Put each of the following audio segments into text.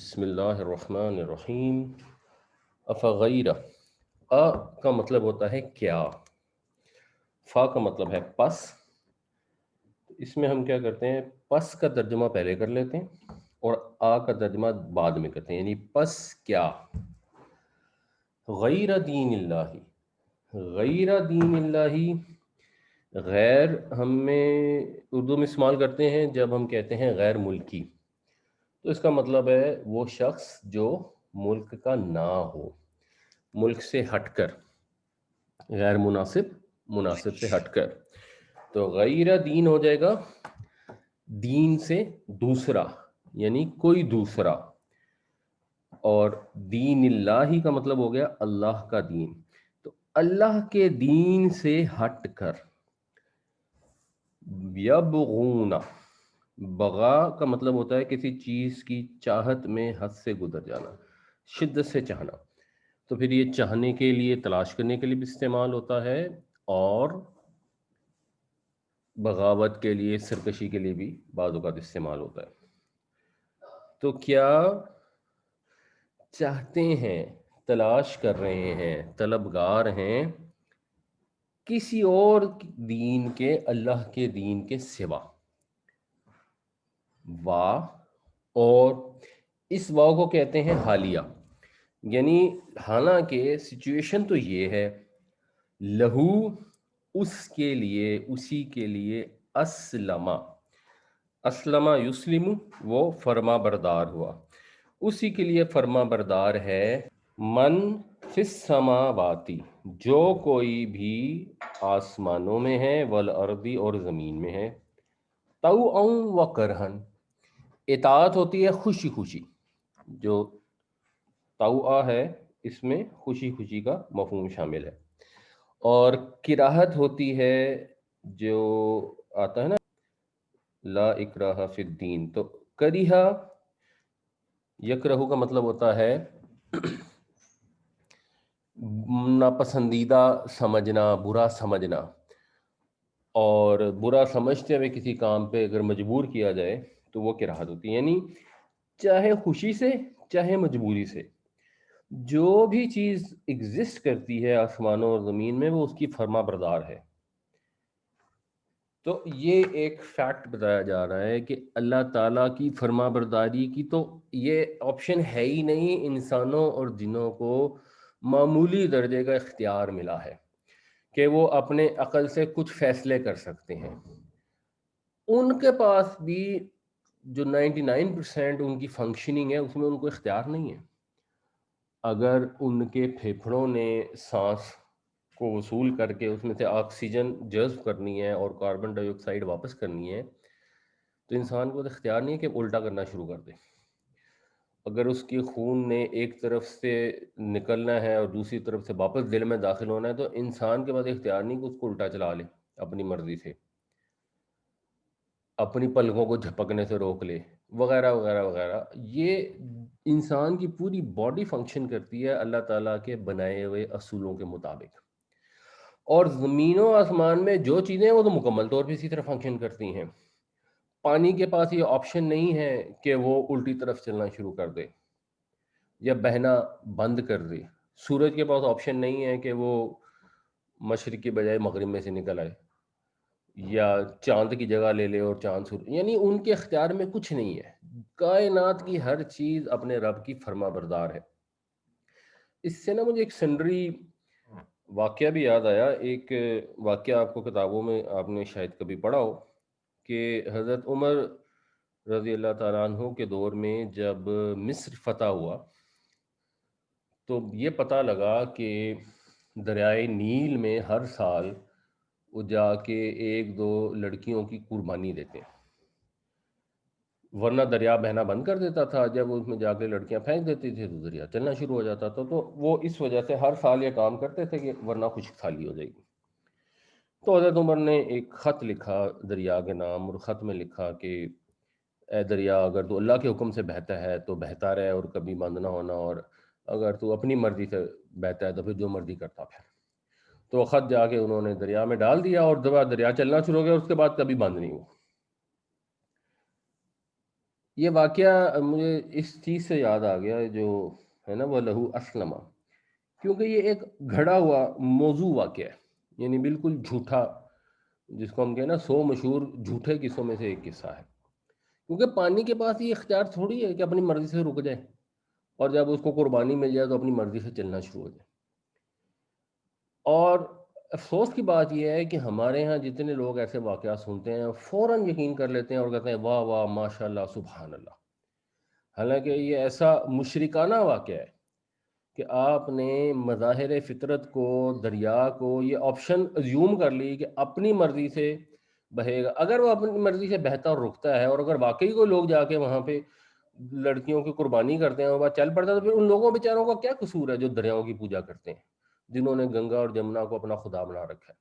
بسم اللہ الرحمن الرحیم۔ افغیر، کا مطلب ہوتا ہے کیا، فا کا مطلب ہے پس۔ اس میں ہم کیا کرتے ہیں، پس کا ترجمہ پہلے کر لیتے ہیں اور کا ترجمہ بعد میں کرتے ہیں، یعنی پس کیا، غیر دین اللہ، غیر دین اللہ، غیر ہم میں اردو میں استعمال کرتے ہیں جب ہم کہتے ہیں غیر ملکی، تو اس کا مطلب ہے وہ شخص جو ملک کا نہ ہو، ملک سے ہٹ کر، غیر مناسب، مناسب سے ہٹ کر، تو غیر دین ہو جائے گا دین سے دوسرا، یعنی کوئی دوسرا، اور دین اللہ کا مطلب ہو گیا اللہ کا دین، تو اللہ کے دین سے ہٹ کر، یبغون، بغا کا مطلب ہوتا ہے کسی چیز کی چاہت میں حد سے گزر جانا، شدت سے چاہنا، تو پھر یہ چاہنے کے لیے، تلاش کرنے کے لیے بھی استعمال ہوتا ہے، اور بغاوت کے لیے، سرکشی کے لیے بھی بعض اوقات استعمال ہوتا ہے۔ تو کیا چاہتے ہیں، تلاش کر رہے ہیں، طلبگار ہیں کسی اور دین کے، اللہ کے دین کے سوا، وا، اور اس واو کو کہتے ہیں حالیہ، یعنی حالانکہ سچویشن تو یہ ہے، لہو، اس کے لیے، اسی کے لیے، اسلم، اسلم یسلم، وہ فرما بردار ہوا، اسی کے لیے فرما بردار ہے، من فی السماواتی، جو کوئی بھی آسمانوں میں ہے، والارضی، اور زمین میں ہے، طوعا و کرہن، اطاعت ہوتی ہے خوشی خوشی، جو طوعا ہے اس میں خوشی خوشی کا مفہوم شامل ہے، اور کراہت ہوتی ہے جو آتا ہے نا، لا اکراہ فی الدین، تو کریہا، یکرہو کا مطلب ہوتا ہے ناپسندیدہ سمجھنا، برا سمجھنا، اور برا سمجھتے ہوئے کسی کام پہ اگر مجبور کیا جائے تو وہ کراہت ہوتی ہے، یعنی چاہے خوشی سے چاہے مجبوری سے، جو بھی چیز ایگزسٹ کرتی ہے آسمانوں اور زمین میں، وہ اس کی فرما بردار ہے۔ تو یہ ایک فیکٹ بتایا جا رہا ہے کہ اللہ تعالیٰ کی فرما برداری کی تو یہ آپشن ہے ہی نہیں، انسانوں اور جنوں کو معمولی درجے کا اختیار ملا ہے کہ وہ اپنے عقل سے کچھ فیصلے کر سکتے ہیں، ان کے پاس بھی جو 99% ان کی فنکشننگ ہے اس میں ان کو اختیار نہیں ہے۔ اگر ان کے پھیپھڑوں نے سانس کو وصول کر کے اس میں سے آکسیجن جذب کرنی ہے اور کاربن ڈائی آکسائڈ واپس کرنی ہے، تو انسان کو تو اختیار نہیں ہے کہ الٹا کرنا شروع کر دے۔ اگر اس کی خون نے ایک طرف سے نکلنا ہے اور دوسری طرف سے واپس دل میں داخل ہونا ہے، تو انسان کے پاس اختیار نہیں کہ اس کو الٹا چلا لے اپنی مرضی سے، اپنی پلکوں کو جھپکنے سے روک لے، وغیرہ وغیرہ وغیرہ۔ یہ انسان کی پوری باڈی فنکشن کرتی ہے اللہ تعالیٰ کے بنائے ہوئے اصولوں کے مطابق، اور زمین و آسمان میں جو چیزیں ہیں وہ تو مکمل طور پہ اسی طرح فنکشن کرتی ہیں۔ پانی کے پاس یہ آپشن نہیں ہے کہ وہ الٹی طرف چلنا شروع کر دے یا بہنا بند کر دے، سورج کے پاس آپشن نہیں ہے کہ وہ مشرق کے بجائے مغرب میں سے نکل آئے، یا چاند کی جگہ لے لے اور چاند سورج، یعنی ان کے اختیار میں کچھ نہیں ہے، کائنات کی ہر چیز اپنے رب کی فرما بردار ہے۔ اس سے نا مجھے ایک سنڈری واقعہ بھی یاد آیا، ایک واقعہ آپ کو کتابوں میں آپ نے شاید کبھی پڑھا ہو، کہ حضرت عمر رضی اللہ تعالیٰ عنہ کے دور میں جب مصر فتح ہوا تو یہ پتہ لگا کہ دریائے نیل میں ہر سال وہ جا کے ایک دو لڑکیوں کی قربانی دیتے ہیں، ورنہ دریا بہنا بند کر دیتا تھا، جب اس میں جا کے لڑکیاں پھینک دیتی تھی تو دریا چلنا شروع ہو جاتا تھا، تو وہ اس وجہ سے ہر سال یہ کام کرتے تھے کہ ورنہ خشک سالی ہو جائے گی۔ تو حضرت عمر نے ایک خط لکھا دریا کے نام، اور خط میں لکھا کہ اے دریا، اگر تو اللہ کے حکم سے بہتا ہے تو بہتا رہے اور کبھی بند نہ ہونا، اور اگر تو اپنی مرضی سے بہتا ہے تو پھر جو مرضی کرتا پھر۔ تو وہ خط جا کے انہوں نے دریا میں ڈال دیا، اور دریا چلنا شروع ہو گیا، اس کے بعد کبھی بند نہیں ہوا۔ یہ واقعہ مجھے اس چیز سے یاد آ گیا جو ہے نا وہ لہو اسلمہ، کیونکہ یہ ایک گھڑا ہوا موضوع واقعہ ہے، یعنی بالکل جھوٹا، جس کو ہم کہیں نا 100 مشہور جھوٹے قصوں میں سے ایک قصہ ہے، کیونکہ پانی کے پاس یہ اختیار تھوڑی ہے کہ اپنی مرضی سے رک جائے اور جب اس کو قربانی مل جائے تو اپنی مرضی سے چلنا شروع ہو جائے۔ اور افسوس کی بات یہ ہے کہ ہمارے ہاں جتنے لوگ ایسے واقعات سنتے ہیں فوراً یقین کر لیتے ہیں اور کہتے ہیں واہ واہ ماشاء اللہ سبحان اللہ، حالانکہ یہ ایسا مشرکانہ واقعہ ہے کہ آپ نے مظاہر فطرت کو، دریا کو یہ آپشن ازیوم کر لی کہ اپنی مرضی سے بہے گا۔ اگر وہ اپنی مرضی سے بہتا اور رکتا ہے، اور اگر واقعی کوئی لوگ جا کے وہاں پہ لڑکیوں کی قربانی کرتے ہیں اور وہ چل پڑتا ہے، تو پھر ان لوگوں بیچاروں کا کیا قصور ہے جو دریاؤں کی پوجا کرتے ہیں، جنہوں نے گنگا اور جمنا کو اپنا خدا بنا رکھا ہے۔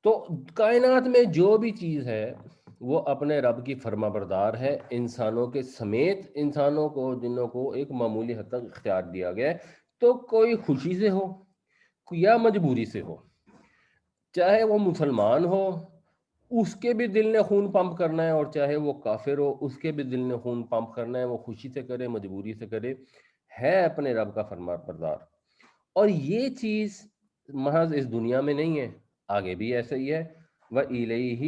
تو کائنات میں جو بھی چیز ہے وہ اپنے رب کی فرما بردار ہے، انسانوں کے سمیت انسانوں کو، جنوں کو ایک معمولی حد تک اختیار دیا گیا ہے، تو کوئی خوشی سے ہو یا مجبوری سے ہو، چاہے وہ مسلمان ہو اس کے بھی دل نے خون پمپ کرنا ہے، اور چاہے وہ کافر ہو اس کے بھی دل نے خون پمپ کرنا ہے، وہ خوشی سے کرے مجبوری سے کرے، ہے اپنے رب کا فرما بردار۔ اور یہ چیز محض اس دنیا میں نہیں ہے، آگے بھی ایسا ہی ہے، وَإِلَيْهِ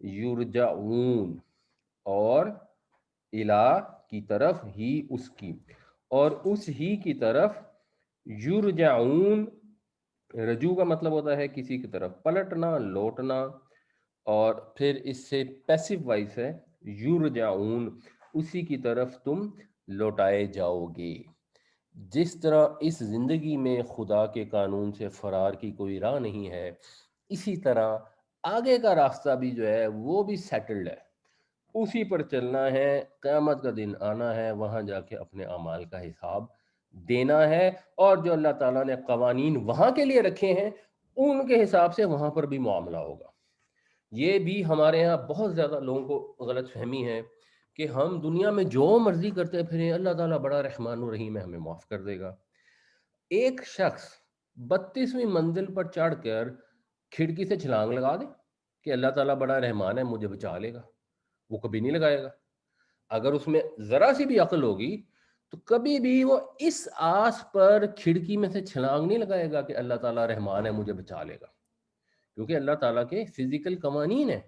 يُرْجَعُونَ، اور الہ کی طرف ہی اس کی، اور اس ہی کی طرف یرجعون، رجوع کا مطلب ہوتا ہے کسی کی طرف پلٹنا، لوٹنا، اور پھر اس سے پیسو وائس ہے یرجعون، اسی کی طرف تم لوٹائے جاؤ گے۔ جس طرح اس زندگی میں خدا کے قانون سے فرار کی کوئی راہ نہیں ہے، اسی طرح آگے کا راستہ بھی جو ہے وہ بھی سیٹلڈ ہے، اسی پر چلنا ہے، قیامت کا دن آنا ہے، وہاں جا کے اپنے اعمال کا حساب دینا ہے، اور جو اللہ تعالیٰ نے قوانین وہاں کے لیے رکھے ہیں ان کے حساب سے وہاں پر بھی معاملہ ہوگا۔ یہ بھی ہمارے ہاں بہت زیادہ لوگوں کو غلط فہمی ہے کہ ہم دنیا میں جو مرضی کرتے پھریں، اللہ تعالیٰ بڑا رحمان و رحیم ہے، ہمیں معاف کر دے گا۔ ایک شخص 32ویں منزل پر چڑھ کر کھڑکی سے چھلانگ لگا دے کہ اللہ تعالیٰ بڑا رحمان ہے مجھے بچا لے گا، وہ کبھی نہیں لگائے گا۔ اگر اس میں ذرا سی بھی عقل ہوگی تو کبھی بھی وہ اس آس پر کھڑکی میں سے چھلانگ نہیں لگائے گا کہ اللہ تعالیٰ رحمان ہے مجھے بچا لے گا، کیونکہ اللہ تعالیٰ کے فزیکل قوانین ہیں۔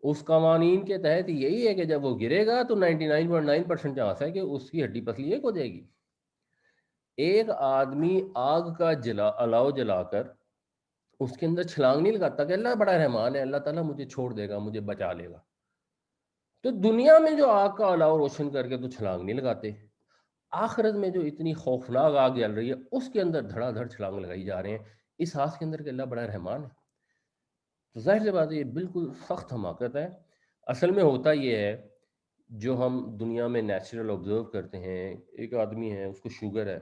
اس قوانین کے تحت یہی ہے کہ جب وہ گرے گا تو 99.9% چانس ہے کہ اس کی ہڈی پسلی ایک ہو جائے گی۔ ایک آدمی آگ کا الاؤ جلا کر اس کے اندر چھلانگ نہیں لگاتا کہ اللہ بڑا رحمان ہے، اللہ تعالیٰ مجھے چھوڑ دے گا، مجھے بچا لے گا۔ تو دنیا میں جو آگ کا الاؤ روشن کر کے تو چھلانگ نہیں لگاتے، آخرت میں جو اتنی خوفناک آگ جل رہی ہے اس کے اندر دھڑا دھڑ چھلانگ لگائی جا رہے ہیں، اس آس کے اندر کہ اللہ بڑا رحمان ہے۔ تو ظاہر سی بات ہے یہ بالکل سخت حماقت ہے۔ اصل میں ہوتا یہ ہے، جو ہم دنیا میں نیچرل آبزرو کرتے ہیں، ایک آدمی ہے اس کو شوگر ہے،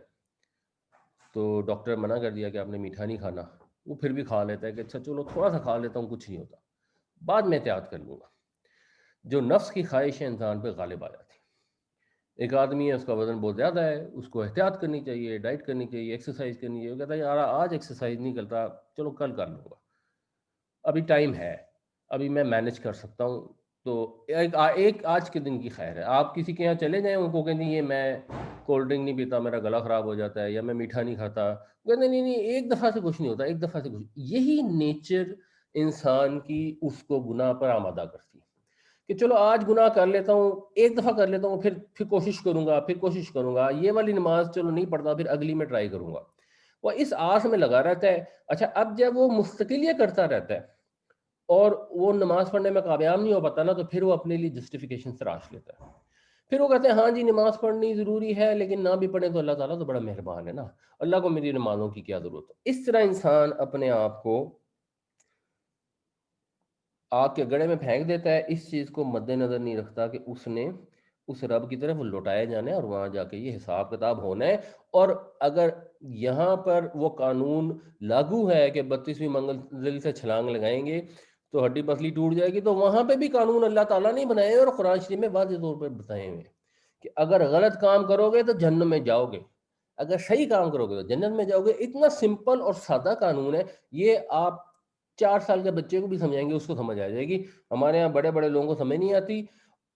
تو ڈاکٹر منع کر دیا کہ آپ نے میٹھا نہیں کھانا، وہ پھر بھی کھا لیتا ہے کہ اچھا چلو تھوڑا سا کھا لیتا ہوں کچھ نہیں ہوتا، بعد میں احتیاط کر لوں گا۔ جو نفس کی خواہش ہے انسان پہ غالب آ جاتی ہے۔ ایک آدمی ہے اس کا وزن بہت زیادہ ہے، اس کو احتیاط کرنی چاہیے، ڈائٹ کرنی چاہیے، ایکسرسائز کرنی چاہیے، وہ کہتا ہے یار آج ایکسرسائز نہیں کرتا، چلو کل کر لوں گا، ابھی ٹائم ہے، ابھی میں مینج کر سکتا ہوں۔ تو ایک آج کے دن کی خیر ہے، آپ کسی کے یہاں چلے جائیں ان کو کہیں یہ میں کولڈ ڈرنک نہیں پیتا میرا گلا خراب ہو جاتا ہے، یا میں میٹھا نہیں کھاتا، کہتے نہیں نہیں ایک دفعہ سے کچھ نہیں ہوتا، ایک دفعہ سے کچھ، یہی نیچر انسان کی اس کو گناہ پر آمادہ کرتی ہے کہ چلو آج گناہ کر لیتا ہوں، ایک دفعہ کر لیتا ہوں، پھر کوشش کروں گا، پھر کوشش کروں گا، یہ والی نماز چلو نہیں پڑھتا، پھر اگلی میں ٹرائی کروں گا، وہ اس آس میں لگا رہتا ہے۔ اچھا اب جب وہ مستقل یہ کرتا رہتا ہے اور وہ نماز پڑھنے میں کامیاب نہیں ہو پاتا نا، تو پھر وہ اپنے لیے جسٹیفیکیشن تراش لیتا ہے، پھر وہ کہتے ہیں ہاں جی نماز پڑھنی ضروری ہے لیکن نہ بھی پڑھیں تو اللہ تعالیٰ تو بڑا مہربان ہے نا، اللہ کو میری نمازوں کی کیا ضرورت ہے۔ اس طرح انسان اپنے آپ کو آگ کے گڑھے میں پھینک دیتا ہے، اس چیز کو مد نظر نہیں رکھتا کہ اس نے اس رب کی طرف لوٹائے جانا ہے اور وہاں جا کے یہ حساب کتاب ہونا ہے۔ اور اگر یہاں پر وہ قانون لاگو ہے کہ 32ویں منزل سے چھلانگ لگائیں گے تو ہڈی پسلی ٹوٹ جائے گی، تو وہاں پہ بھی قانون اللہ تعالیٰ نے بنائے ہیں اور قرآن شریف میں واضح طور پر بتائے ہوئے ہیں کہ اگر غلط کام کرو گے تو جہنم میں جاؤ گے، اگر صحیح کام کرو گے تو جنت میں جاؤ گے۔ اتنا سمپل اور سادہ قانون ہے، یہ آپ 4 سال کے بچے کو بھی سمجھائیں گے اس کو سمجھ آ جائے گی، ہمارے ہاں بڑے بڑے لوگوں کو سمجھ نہیں آتی۔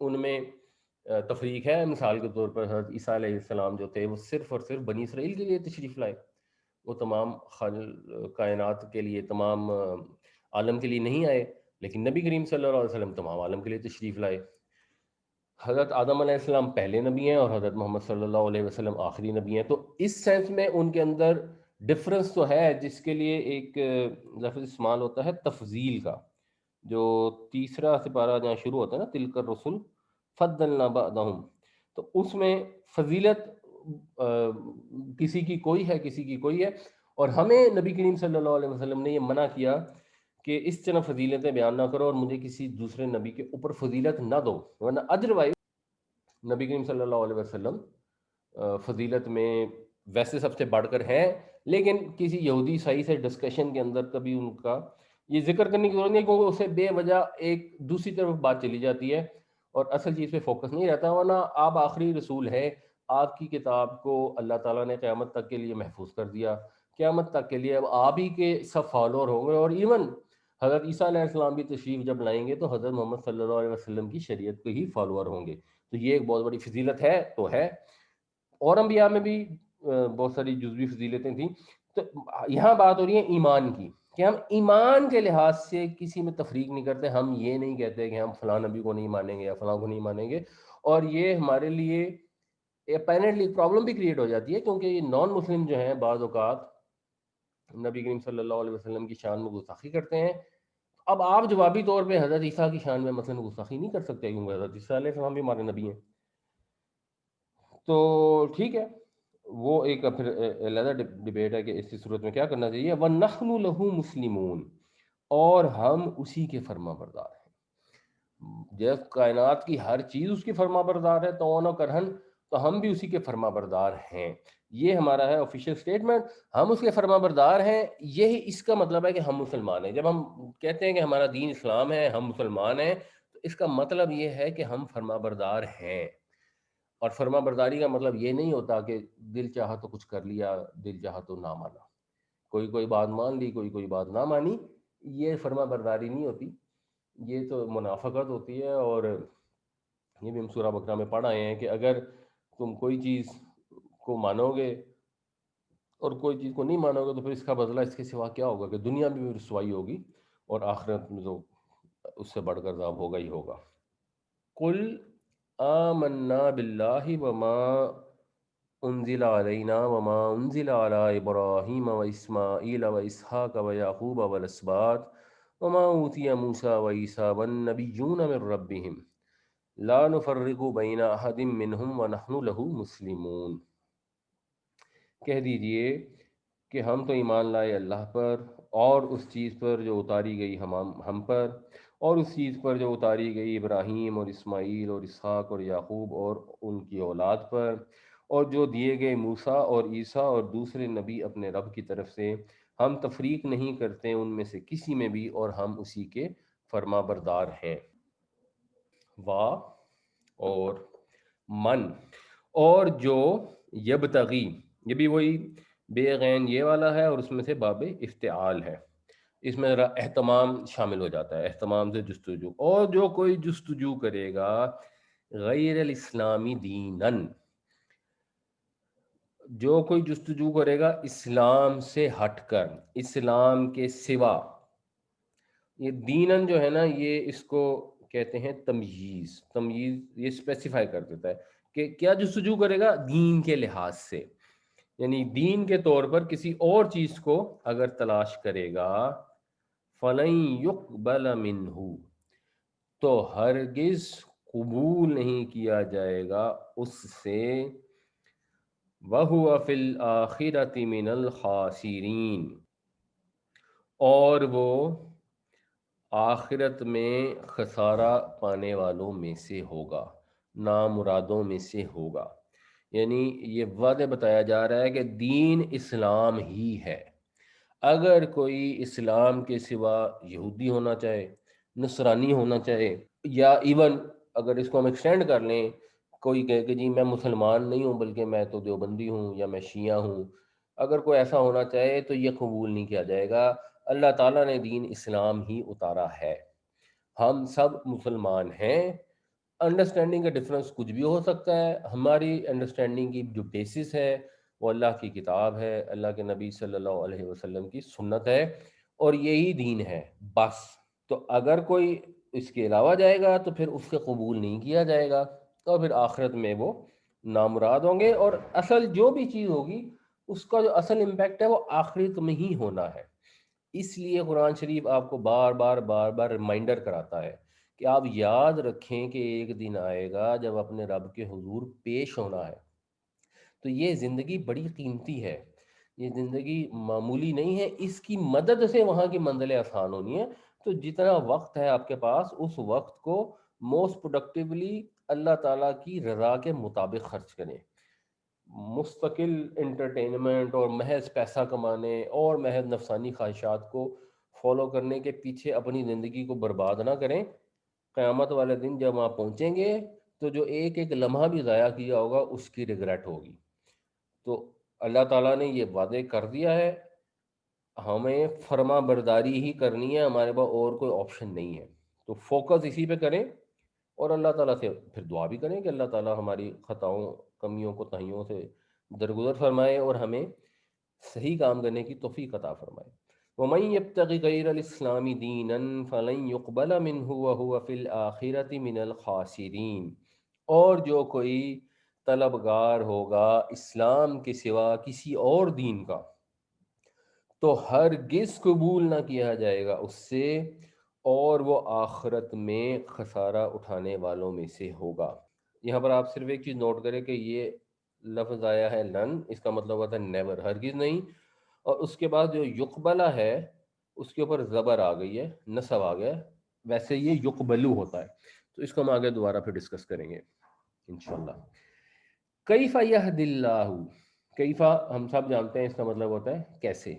ان میں تفریق ہے. مثال کے طور پر حضرت عیسیٰ علیہ السلام جو تھے وہ صرف اور صرف بنی اسرائیل کے لیے تشریف لائے. وہ تمام کائنات کے لیے، تمام عالم کے لیے نہیں آئے. لیکن نبی کریم صلی اللہ علیہ وسلم تمام عالم کے لیے تشریف لائے. حضرت آدم علیہ السلام پہلے نبی ہیں اور حضرت محمد صلی اللہ علیہ وسلم آخری نبی ہیں. تو اس سینس میں ان کے اندر ڈفرنس تو ہے، جس کے لیے ایک لفظ استعمال ہوتا ہے تفضیل کا. جو تیسرا سپارہ جہاں شروع ہوتا ہے نا، تلک الرسل فضلنا بعضهم، تو اس میں فضیلت کسی کی کوئی ہے، کسی کی کوئی ہے. اور ہمیں نبی کریم صلی اللہ علیہ وسلم نے یہ منع کیا کہ اس طرح فضیلتیں بیان نہ کرو اور مجھے کسی دوسرے نبی کے اوپر فضیلت نہ دو، ورنہ ادروائز نبی کریم صلی اللہ علیہ وسلم فضیلت میں ویسے سب سے بڑھ کر ہیں. لیکن کسی یہودی عیسائی سے ڈسکشن کے اندر کبھی ان کا یہ ذکر کرنے کی ضرورت نہیں، کیونکہ اسے بے وجہ ایک دوسری طرف بات چلی جاتی ہے اور اصل چیز پہ فوکس نہیں رہتا. ورنہ آپ آخری رسول ہیں، آپ کی کتاب کو اللہ تعالیٰ نے قیامت تک کے لیے محفوظ کر دیا. قیامت تک کے لیے اب آپ ہی کے سب فالوور ہوں گے. اور ایون حضرت عیسیٰ علیہ السلام بھی تشریف جب لائیں گے تو حضرت محمد صلی اللہ علیہ وسلم کی شریعت کے ہی فالوور ہوں گے. تو یہ ایک بہت بڑی فضیلت ہے تو ہے. اور انبیاء میں بھی بہت ساری جزوی فضیلتیں تھیں. تو یہاں بات ہو رہی ہے ایمان کی، کہ ہم ایمان کے لحاظ سے کسی میں تفریق نہیں کرتے. ہم یہ نہیں کہتے کہ ہم فلاں نبی کو نہیں مانیں گے یا فلاں کو نہیں مانیں گے. اور یہ ہمارے لیے اپیرنٹلی پرابلم بھی کریٹ ہو جاتی ہے، کیونکہ یہ نان مسلم جو ہیں بعض اوقات نبی کریم صلی اللہ علیہ وسلم کی شان میں گستاخی کرتے ہیں. اب آپ جوابی طور پہ حضرت عیسیٰ کی شان میں مثلا گستاخی نہیں کر سکتے، کیونکہ حضرت عیسیٰ علیہ السلام بھی ہمارے نبی ہیں. تو ٹھیک ہے، وہ ایک پھر علیحدہ ڈبیٹ ہے کہ اس صورت میں کیا کرنا چاہیے. وَنَحْنُ لَهُ مُسْلِمُونَ، اور ہم اسی کے فرما بردار ہیں. جب کائنات کی ہر چیز اس کی فرما بردار ہے تو و کرہن، تو ہم بھی اسی کے فرما بردار ہیں. یہ ہمارا ہے آفیشیل سٹیٹمنٹ، ہم اس کے فرما بردار ہیں. یہی اس کا مطلب ہے کہ ہم مسلمان ہیں. جب ہم کہتے ہیں کہ ہمارا دین اسلام ہے، ہم مسلمان ہیں، تو اس کا مطلب یہ ہے کہ ہم فرما بردار ہیں. اور فرما برداری کا مطلب یہ نہیں ہوتا کہ دل چاہا تو کچھ کر لیا، دل چاہا تو نہ مانا. کوئی بات مان لی، کوئی بات نہ مانی، یہ فرما برداری نہیں ہوتی. یہ تو منافقت ہوتی ہے. اور یہ بھی ہم سورہ بقرہ میں پڑھ آئے ہیں کہ اگر تم کوئی چیز کو مانو گے اور کوئی چیز کو نہیں مانو گے تو پھر اس کا بدلہ اس کے سوا کیا ہوگا، کہ دنیا میں بھی رسوائی ہوگی اور آخرت میں تو اس سے بڑھ کر عذاب ہوگا ہی ہوگا. قل آمنا باللہ وما انزل علینا وما انزل علی ابراہیم و اسماعیل و اسحاق و یعقوب والاسباط وما اوتی موسیٰ و عیسیٰ والنبیون من ربہم لا نفرق بین احد منہم ونحن لہ مسلمون. کہہ دیجئے کہ ہم تو ایمان لائے اللہ پر اور اس چیز پر جو اتاری گئی ہم پر، اور اس چیز پر جو اتاری گئی ابراہیم اور اسماعیل اور اسحاق اور یعقوب اور ان کی اولاد پر، اور جو دیے گئے موسیٰ اور عیسیٰ اور دوسرے نبی اپنے رب کی طرف سے. ہم تفریق نہیں کرتے ان میں سے کسی میں بھی، اور ہم اسی کے فرما بردار ہیں. وا اور من، اور جو یبتغی، یہ بھی وہی بے غین یہ والا ہے اور اس میں سے باب افتعال ہے. اس میں ذرا اہتمام شامل ہو جاتا ہے، اہتمام سے جستجو. اور جو کوئی جستجو کرے گا غیر الاسلامی دینن، جو کوئی جستجو کرے گا اسلام سے ہٹ کر، اسلام کے سوا. یہ دینن جو ہے نا، یہ اس کو کہتے ہیں تمییز. تمییز یہ اسپیسیفائی کر دیتا ہے کہ کیا جستجو کرے گا دین کے لحاظ سے، یعنی دین کے طور پر کسی اور چیز کو اگر تلاش کرے گا فَلَن يُقْبَلَ مِنْهُ، تو ہرگز قبول نہیں کیا جائے گا اس سے. وَهُوَ فِي الْآخِرَةِ مِنَ الْخَاسِرِينَ، اور وہ آخرت میں خسارہ پانے والوں میں سے ہوگا، نامرادوں میں سے ہوگا. یعنی یہ واضح بتایا جا رہا ہے کہ دین اسلام ہی ہے. اگر کوئی اسلام کے سوا یہودی ہونا چاہے، نصرانی ہونا چاہے، یا ایون اگر اس کو ہم ایکسٹینڈ کر لیں، کوئی کہے کہ جی میں مسلمان نہیں ہوں بلکہ میں تو دیوبندی ہوں یا میں شیعہ ہوں، اگر کوئی ایسا ہونا چاہے تو یہ قبول نہیں کیا جائے گا. اللہ تعالیٰ نے دین اسلام ہی اتارا ہے. ہم سب مسلمان ہیں انڈرسٹینڈنگ کا ڈفرینس کچھ بھی ہو سکتا ہے. ہماری انڈرسٹینڈنگ کی جو بیسس ہے وہ اللہ کی کتاب ہے، اللہ کے نبی صلی اللہ علیہ وسلم کی سنت ہے، اور یہی دین ہے بس. تو اگر کوئی اس کے علاوہ جائے گا تو پھر اس سے قبول نہیں کیا جائے گا، اور پھر آخرت میں وہ نامراد ہوں گے. اور اصل جو بھی چیز ہوگی اس کا جو اصل امپیکٹ ہے وہ آخرت میں ہی ہونا ہے. اس لیے قرآن شریف آپ کو بار بار بار بار ریمائنڈر کراتا ہے کہ آپ یاد رکھیں کہ ایک دن آئے گا جب اپنے رب کے حضور پیش ہونا ہے. تو یہ زندگی بڑی قیمتی ہے، یہ زندگی معمولی نہیں ہے. اس کی مدد سے وہاں کی منزلیں آسان ہونی ہے. تو جتنا وقت ہے آپ کے پاس اس وقت کو موسٹ پروڈکٹیولی اللہ تعالیٰ کی رضا کے مطابق خرچ کریں. مستقل انٹرٹینمنٹ اور محض پیسہ کمانے اور محض نفسانی خواہشات کو فالو کرنے کے پیچھے اپنی زندگی کو برباد نہ کریں. قیامت والے دن جب وہاں پہنچیں گے تو جو ایک ایک لمحہ بھی ضائع کیا ہوگا اس کی ریگریٹ ہوگی. تو اللہ تعالیٰ نے یہ وعدے کر دیا ہے، ہمیں فرما برداری ہی کرنی ہے، ہمارے پاس اور کوئی آپشن نہیں ہے. تو فوکس اسی پہ کریں، اور اللہ تعالیٰ سے پھر دعا بھی کریں کہ اللہ تعالیٰ ہماری خطاؤں، کمیوں، کوتاہیوں سے درگزر فرمائے اور ہمیں صحیح کام کرنے کی توفیق عطا فرمائے. وَمَن يَبْتَغِ غَيْرَ الْإِسْلَامِ دِينًا فَلَن يُقْبَلَ مِنْهُ وَهُوَ فِي الْآخِرَةِ مِنَ الْخَاسِرِينَ. اور جو کوئی طلبگار ہوگا اسلام کے سوا کسی اور دین کا تو ہرگز قبول نہ کیا جائے گا اس سے، اور وہ آخرت میں خسارہ اٹھانے والوں میں سے ہوگا. یہاں پر آپ صرف ایک چیز نوٹ کریں کہ یہ لفظ آیا ہے لن، اس کا مطلب ہوتا ہے نیور، ہرگز نہیں. اور اس کے بعد جو یقبلہ ہے اس کے اوپر زبر آ گئی ہے، نصب آ گیا ہے. ویسے یہ یقبلو ہوتا ہے. تو اس کو ہم آگے دوبارہ پھر ڈسکس کریں گے انشاءاللہ. کیف یہد اللہ، کیفا ہم سب جانتے ہیں اس کا مطلب ہوتا ہے کیسے.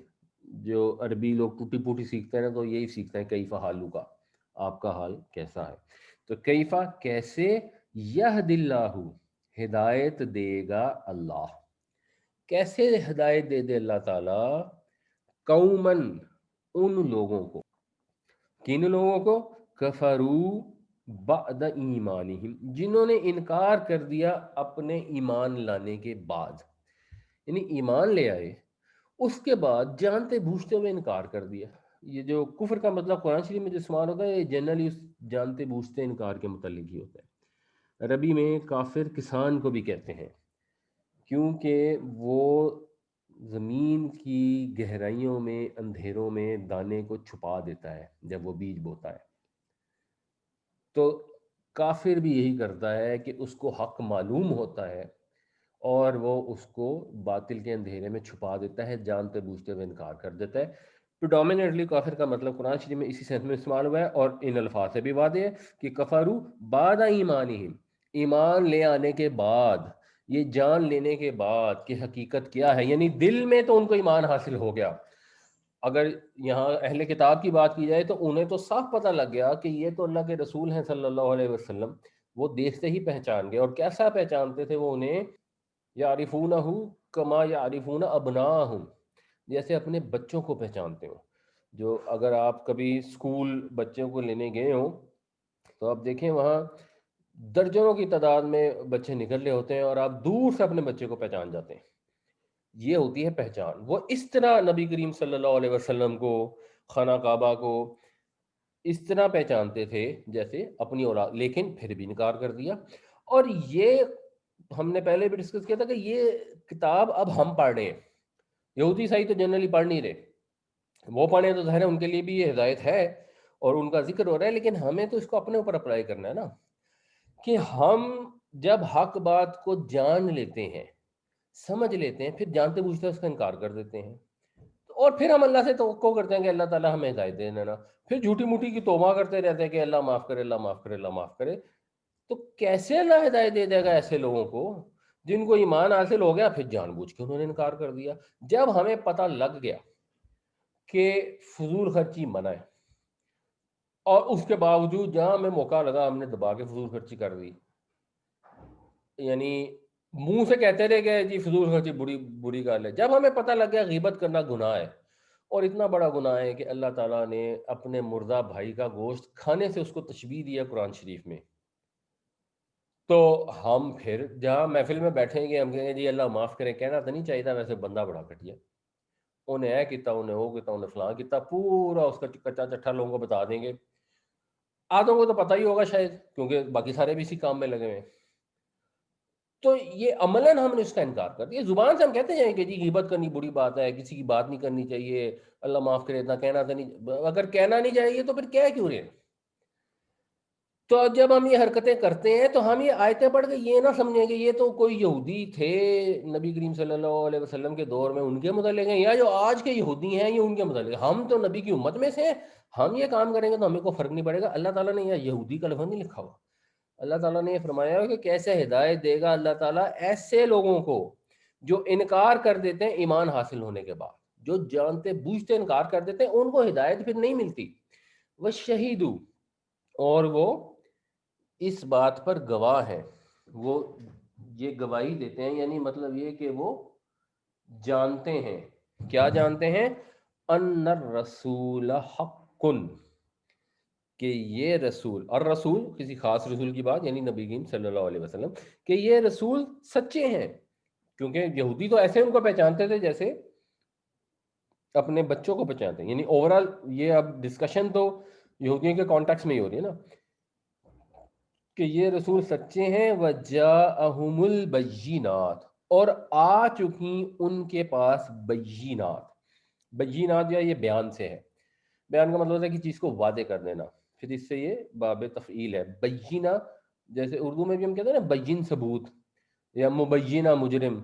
جو عربی لوگ ٹوٹی پوٹی سیکھتے ہیں نا تو یہی سیکھتے ہیں کیفا حالو کا، آپ کا حال کیسا ہے. تو کیفا کیسے، یہد اللہ ہدایت دے گا اللہ، کیسے ہدایت دے دے اللہ تعالیٰ، قومن ان لوگوں کو، کن لوگوں کو، کفرو بعد ایمانہم جنہوں نے انکار کر دیا اپنے ایمان لانے کے بعد. یعنی ایمان لے آئے اس کے بعد جانتے بوجھتے ہوئے انکار کر دیا. یہ جو کفر کا مطلب قرآن شریف میں جو استعمال ہوتا ہے یہ جنرلی اس جانتے بوجھتے انکار کے متعلق ہی ہوتا ہے. عربی میں کافر کسان کو بھی کہتے ہیں کیونکہ وہ زمین کی گہرائیوں میں اندھیروں میں دانے کو چھپا دیتا ہے جب وہ بیج بوتا ہے. تو کافر بھی یہی کرتا ہے کہ اس کو حق معلوم ہوتا ہے اور وہ اس کو باطل کے اندھیرے میں چھپا دیتا ہے، جانتے بوجھتے ہوئے انکار کر دیتا ہے. پریڈومیننٹلی کافر کا مطلب قرآن شریف میں اسی سینس میں استعمال ہوا ہے، اور ان الفاظ سے بھی واضح ہے کہ کفرو بعد ایمانہم، ایمان لے آنے کے بعد، یہ جان لینے کے بعد کہ حقیقت کیا ہے. یعنی دل میں تو ان کو ایمان حاصل ہو گیا. اگر یہاں اہل کتاب کی بات کی جائے تو انہیں تو صاف پتہ لگ گیا کہ یہ تو اللہ کے رسول ہیں صلی اللہ علیہ وسلم. وہ دیکھتے ہی پہچان گئے. اور کیسا پہچانتے تھے وہ انہیں؟ یعرفونہ کما یعرفون ابناہم، جیسے اپنے بچوں کو پہچانتے ہوں. جو اگر آپ کبھی اسکول بچوں کو لینے گئے ہوں تو آپ دیکھیں وہاں درجنوں کی تعداد میں بچے نکل رہے ہوتے ہیں اور آپ دور سے اپنے بچے کو پہچان جاتے ہیں. یہ ہوتی ہے پہچان. وہ اس طرح نبی کریم صلی اللہ علیہ وسلم کو، خانہ کعبہ کو اس طرح پہچانتے تھے جیسے اپنی اولاد، لیکن پھر بھی انکار کر دیا. اور یہ ہم نے پہلے بھی ڈسکس کیا تھا کہ یہ کتاب اب ہم پڑھ رہے ہیں. یہودی عیسائی تو جنرلی پڑھ نہیں رہے، وہ پڑھیں تو ظاہر ہے ان کے لیے بھی یہ ہدایت ہے اور ان کا ذکر ہو رہا ہے، لیکن ہمیں تو اس کو اپنے اوپر اپلائی کرنا ہے نا، کہ ہم جب حق بات کو جان لیتے ہیں، سمجھ لیتے ہیں، پھر جانتے بوجھتے اس کا انکار کر دیتے ہیں. اور پھر ہم اللہ سے توقع کرتے ہیں کہ اللہ تعالیٰ ہمیں ہدایت دے دینا، پھر جھوٹی موٹی کی توبہ کرتے رہتے ہیں کہ اللہ معاف کرے، اللہ معاف کرے، اللہ معاف کرے. تو کیسے اللہ ہدایت دے دے گا ایسے لوگوں کو جن کو ایمان حاصل ہو گیا پھر جان بوجھ کے انہوں نے انکار کر دیا. جب ہمیں پتہ لگ گیا کہ فضول خرچی منع ہے اور اس کے باوجود جہاں ہمیں موقع لگا ہم نے دبا کے فضول خرچی کر دی، یعنی منہ سے کہتے رہے کہ جی فضول خرچی بری بری گال ہے. جب ہمیں پتہ لگ گیا غیبت کرنا گناہ ہے اور اتنا بڑا گناہ ہے کہ اللہ تعالیٰ نے اپنے مردہ بھائی کا گوشت کھانے سے اس کو تشبیہ دیا قرآن شریف میں، تو ہم پھر جہاں محفل میں بیٹھیں گے ہم کہیں گے جی اللہ معاف کریں، کہنا تو نہیں چاہیے تھا، ویسے بندہ بڑا گھٹیا، انہیں اے کیتا، انہیں وہ کیتا، انہیں فلاں کیتا، پورا اس کا کچا چٹھا لوگوں کو بتا دیں گے. آدھوں کو تو پتہ ہی ہوگا شاید، کیونکہ باقی سارے بھی اسی کام میں لگے ہوئے ہیں. تو یہ عملاً ہم نے اس کا انکار کر دیا. زبان سے ہم کہتے ہیں کہ جی غیبت کرنی بری بات ہے، کسی کی بات نہیں کرنی چاہیے، اللہ معاف کرے، اتنا کہنا تو نہیں، اگر کہنا نہیں چاہیے تو پھر کیا کیوں رہے. تو جب ہم یہ حرکتیں کرتے ہیں تو ہم یہ آیتیں پڑھ کے یہ نہ سمجھیں کہ یہ تو کوئی یہودی تھے نبی کریم صلی اللہ علیہ وسلم کے دور میں، ان کے متعلق ہیں، یا جو آج کے یہودی ہیں یہ ان کے متعلق ہیں. ہم تو نبی کی امت میں سے ہیں، ہم یہ کام کریں گے تو ہمیں کوئی فرق نہیں پڑے گا. اللہ تعالیٰ نے یہ یہودی کا لفظ نہیں لکھا ہوا. اللہ تعالیٰ نے یہ فرمایا کہ کیسے ہدایت دے گا اللہ تعالیٰ ایسے لوگوں کو جو انکار کر دیتے ہیں ایمان حاصل ہونے کے بعد، جو جانتے بوجھتے انکار کر دیتے ہیں، ان کو ہدایت پھر نہیں ملتی. وہ شہیدو، اور وہ اس بات پر گواہ ہیں، وہ یہ گواہی دیتے ہیں، یعنی مطلب یہ کہ وہ جانتے ہیں. کیا جانتے ہیں؟ ان الرسول حق، کہ یہ رسول، اور رسول کسی خاص رسول کی بات، یعنی نبی کریم صلی اللہ علیہ وسلم، کہ یہ رسول سچے ہیں. کیونکہ یہودی تو ایسے ان کو پہچانتے تھے جیسے اپنے بچوں کو پہچانتے ہیں. یعنی اوورال یہ اب ڈسکشن تو یہودیوں کے کانٹیکس میں ہی ہو رہی ہے نا، کہ یہ رسول سچے ہیں. وَجَاءَهُمُ الْبَيِّنَاتُ، اور آ چکی ان کے پاس بینات. بینات یا یہ بیان سے ہے، بیان کا مطلب ہے کہ چیز کو واضح کر دینا، پھر اس سے یہ باب تفعیل ہے. بینہ، جیسے اردو میں بھی ہم کہتے ہیں نا بین ثبوت، یا مبینہ مجرم،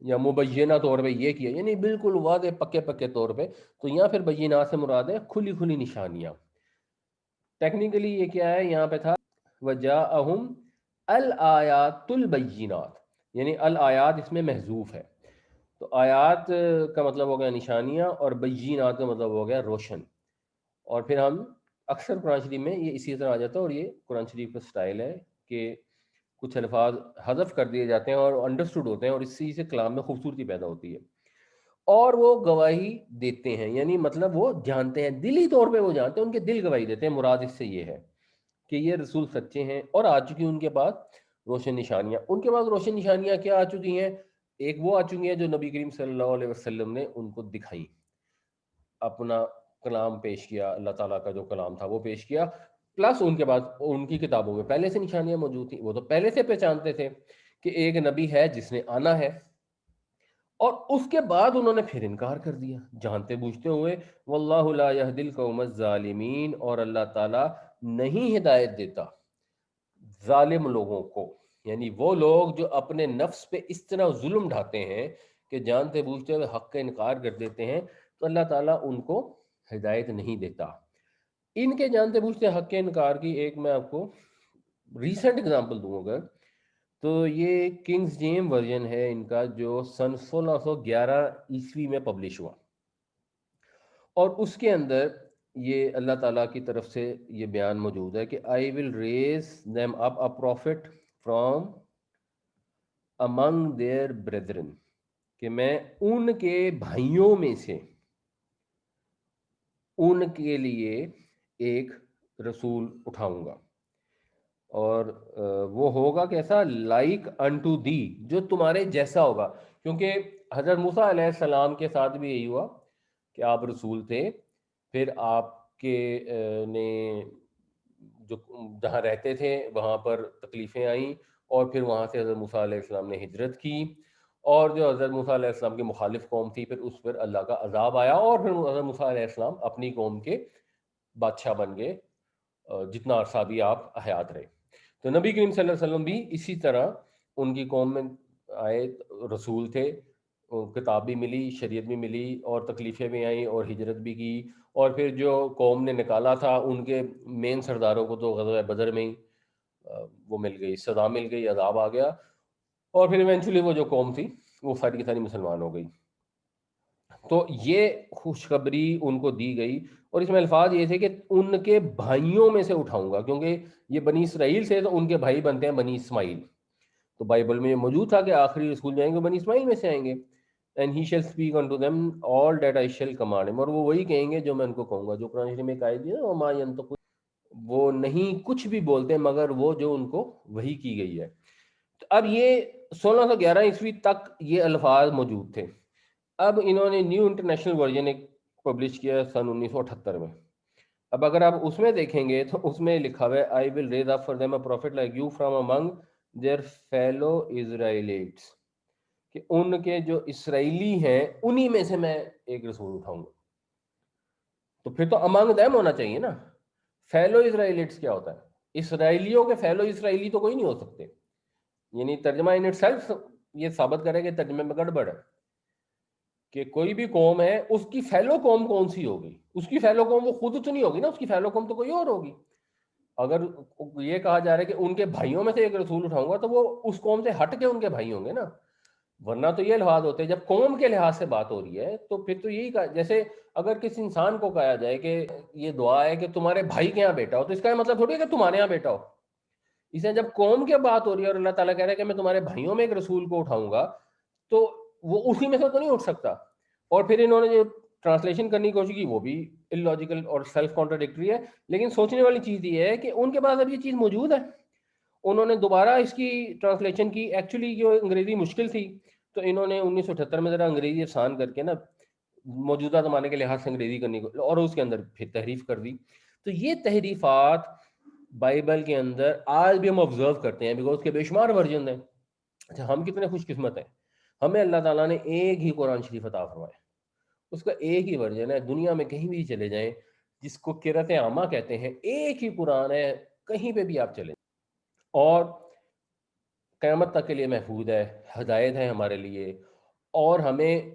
یا مبینہ طور پہ یہ کیا، یعنی بالکل واضح پکے پکے طور پہ. تو یہاں پھر بینات سے مراد ہے کھلی کھلی نشانیاں. ٹیکنیکلی یہ کیا ہے یہاں پہ تھا وجاءہم الآیات البینات، یعنی الآیات اس میں محذوف ہے. تو آیات کا مطلب ہو گیا نشانیاں، اور بینات کا مطلب ہو گیا روشن. اور پھر ہم اکثر قرآن شریف میں یہ اسی طرح آ جاتا ہے، اور یہ قرآن شریف کا سٹائل ہے کہ کچھ الفاظ حذف کر دیے جاتے ہیں اور انڈرسٹوڈ ہوتے ہیں، اور اسی سے کلام میں خوبصورتی پیدا ہوتی ہے. اور وہ گواہی دیتے ہیں، یعنی مطلب وہ جانتے ہیں، دلی طور پہ وہ جانتے ہیں، ان کے دل گواہی دیتے ہیں. مراد اس سے یہ ہے کہ یہ رسول سچے ہیں، اور آ چکی ان کے پاس روشن نشانیاں. ان کے پاس روشن نشانیاں کیا آ چکی ہیں؟ ایک وہ آ چکی ہیں جو نبی کریم صلی اللہ علیہ وسلم نے ان کو دکھائی، اپنا کلام پیش کیا، اللہ تعالیٰ کا جو کلام تھا وہ پیش کیا. پلس ان کے بعد ان کی کتابوں میں پہلے سے نشانیاں موجود تھیں، وہ تو پہلے سے پہچانتے تھے کہ ایک نبی ہے جس نے آنا ہے. اور اس کے بعد انہوں نے پھر انکار کر دیا جانتے بوجھتے ہوئے. واللہ لا یہدی القوم الظالمین، اور اللہ تعالیٰ نہیں ہدایت دیتا ظالم لوگوں کو، یعنی وہ لوگ جو اپنے نفس پہ اس طرح ظلم ڈھاتے ہیں کہ جانتے بوجھتے ہوئے حق کا انکار کر دیتے ہیں، تو اللہ تعالیٰ ان کو ہدایت نہیں دیتا. ان کے جانتے بوجھتے حق کے انکار کی ایک میں آپ کو ریسنٹ اگزامپل دوں اگر، تو یہ کنگز جیم ورژن ہے ان کا، جو سن 1611 عیسوی میں پبلش ہوا. اور اس کے اندر یہ اللہ تعالیٰ کی طرف سے یہ بیان موجود ہے کہ I will raise them up a prophet from among their brethren، کہ میں ان کے بھائیوں میں سے ان کے لیے ایک رسول اٹھاؤں گا. اور وہ ہوگا کیسا؟ لائک انٹو دی، جو تمہارے جیسا ہوگا. کیونکہ حضرت موسیٰ علیہ السلام کے ساتھ بھی یہی ہوا کہ آپ رسول تھے، پھر آپ کے نے جو جہاں رہتے تھے وہاں پر تکلیفیں آئیں، اور پھر وہاں سے حضرت موسیٰ علیہ السلام نے ہجرت کی، اور جو حضرت موسیٰ علیہ السلام کی مخالف قوم تھی پھر اس پر اللہ کا عذاب آیا، اور پھر حضرت موسیٰ علیہ السلام اپنی قوم کے بادشاہ بن گئے جتنا عرصہ بھی آپ حیات رہے. تو نبی کریم صلی اللہ علیہ وسلم بھی اسی طرح ان کی قوم میں آئے، رسول تھے، کتاب بھی ملی، شریعت بھی ملی، اور تکلیفیں بھی آئیں اور ہجرت بھی کی. اور پھر جو قوم نے نکالا تھا ان کے مین سرداروں کو تو غزوہ بدر میں ہی وہ مل گئی، سزا مل گئی، عذاب آ گیا، اور پھر ایونچولی وہ جو قوم تھی وہ ساری کی ساری مسلمان ہو گئی. تو یہ خوشخبری ان کو دی گئی، اور اس میں الفاظ یہ تھے کہ ان کے بھائیوں میں سے اٹھاؤں گا، کیونکہ یہ بنی اسرائیل سے تو ان کے بھائی بنتے ہیں بنی اسماعیل. تو بائبل میں یہ موجود تھا کہ آخری رسول جائیں گے بنی اسماعیل میں سے آئیں گے. And he shall speak unto them all that I shall command him، اور وہ وہی کہیں گے جو میں ان کو کہوں گا. جو قرآن شریف میں ایک آیت ہے نا وما ينطق، وہ نہیں کچھ بھی بولتے مگر وہ جو ان کو وحی کی گئی ہے. تو اب یہ 1611 تک یہ الفاظ موجود تھے. اب انہوں نے نیو انٹرنیشنل ورژن ایک پبلش کیا سن 1978 میں. اب اگر آپ اس میں دیکھیں گے تو اس میں لکھا ہوا ہے I will raise up for them a prophet like you from among their fellow Israelites, کہ ان کے جو اسرائیلی ہیں انہی میں سے میں ایک رسول اٹھاؤں گا. تو پھر تو امنگ دیم ہونا چاہیے نا. فیلو اسرائیلیٹس کیا ہوتا ہے؟ اسرائیلیوں کے فیلو اسرائیلی تو کوئی نہیں ہو سکتے. یعنی ترجمہ ان اٹ سیلف یہ ثابت کرے کہ ترجمے میں گڑبڑ ہے کہ کوئی بھی قوم ہے اس کی فیلو قوم کون سی ہوگی. اس کی فیلو قوم وہ خود تو نہیں ہوگی نا، اس کی فیلو قوم تو کوئی اور ہوگی. اگر یہ کہا جا رہا ہے کہ ان کے بھائیوں میں سے ایک رسول اٹھاؤں گا تو وہ اس قوم سے ہٹ کے ان کے بھائی ہوں گے نا. ورنہ تو یہ الفاظ ہوتے ہیں جب قوم کے لحاظ سے بات ہو رہی ہے تو پھر تو یہی جیسے اگر کسی انسان کو کہا جائے کہ یہ دعا ہے کہ تمہارے بھائی کے یہاں بیٹا ہو، تو اس کا مطلب تھوڑی ہے کہ تمہارے یہاں بیٹا ہو. اس لیے جب قوم کی بات ہو رہی ہے اور اللہ تعالیٰ کہہ رہا ہے کہ میں تمہارے بھائیوں میں ایک رسول کو اٹھاؤں گا، تو وہ اسی میں سے تو نہیں اٹھ سکتا. اور پھر انہوں نے جو ٹرانسلیشن کرنے کی کوشش کی وہ بھی illogical اور سیلف کانٹراڈکٹری ہے. لیکن سوچنے والی چیز یہ ہے کہ ان کے پاس اب یہ چیز موجود ہے. انہوں نے دوبارہ اس کی ٹرانسلیشن کی. ایکچولی جو انگریزی مشکل تھی تو انہوں نے 1978 میں ذرا انگریزی آسان کر کے نا موجودہ زمانے کے لحاظ سے انگریزی کرنے کو اور اس کے اندر پھر تحریف کر دی. تو یہ تحریفات بائبل کے اندر آج بھی ہم آبزرو کرتے ہیں بیکاز کے بے شمار ورژن ہیں. اچھا ہم کتنے خوش قسمت ہیں، ہمیں اللہ تعالیٰ نے ایک ہی قرآن شریف عطا فرمایا. اس کا ایک ہی ورژن ہے. دنیا میں کہیں بھی چلے جائیں جس کو قرأت عامہ کہتے ہیں، ایک ہی قرآن ہے، کہیں پہ بھی آپ چلیں اور قیامت تک کے لیے محفوظ ہے، ہدایت ہے ہمارے لیے. اور ہمیں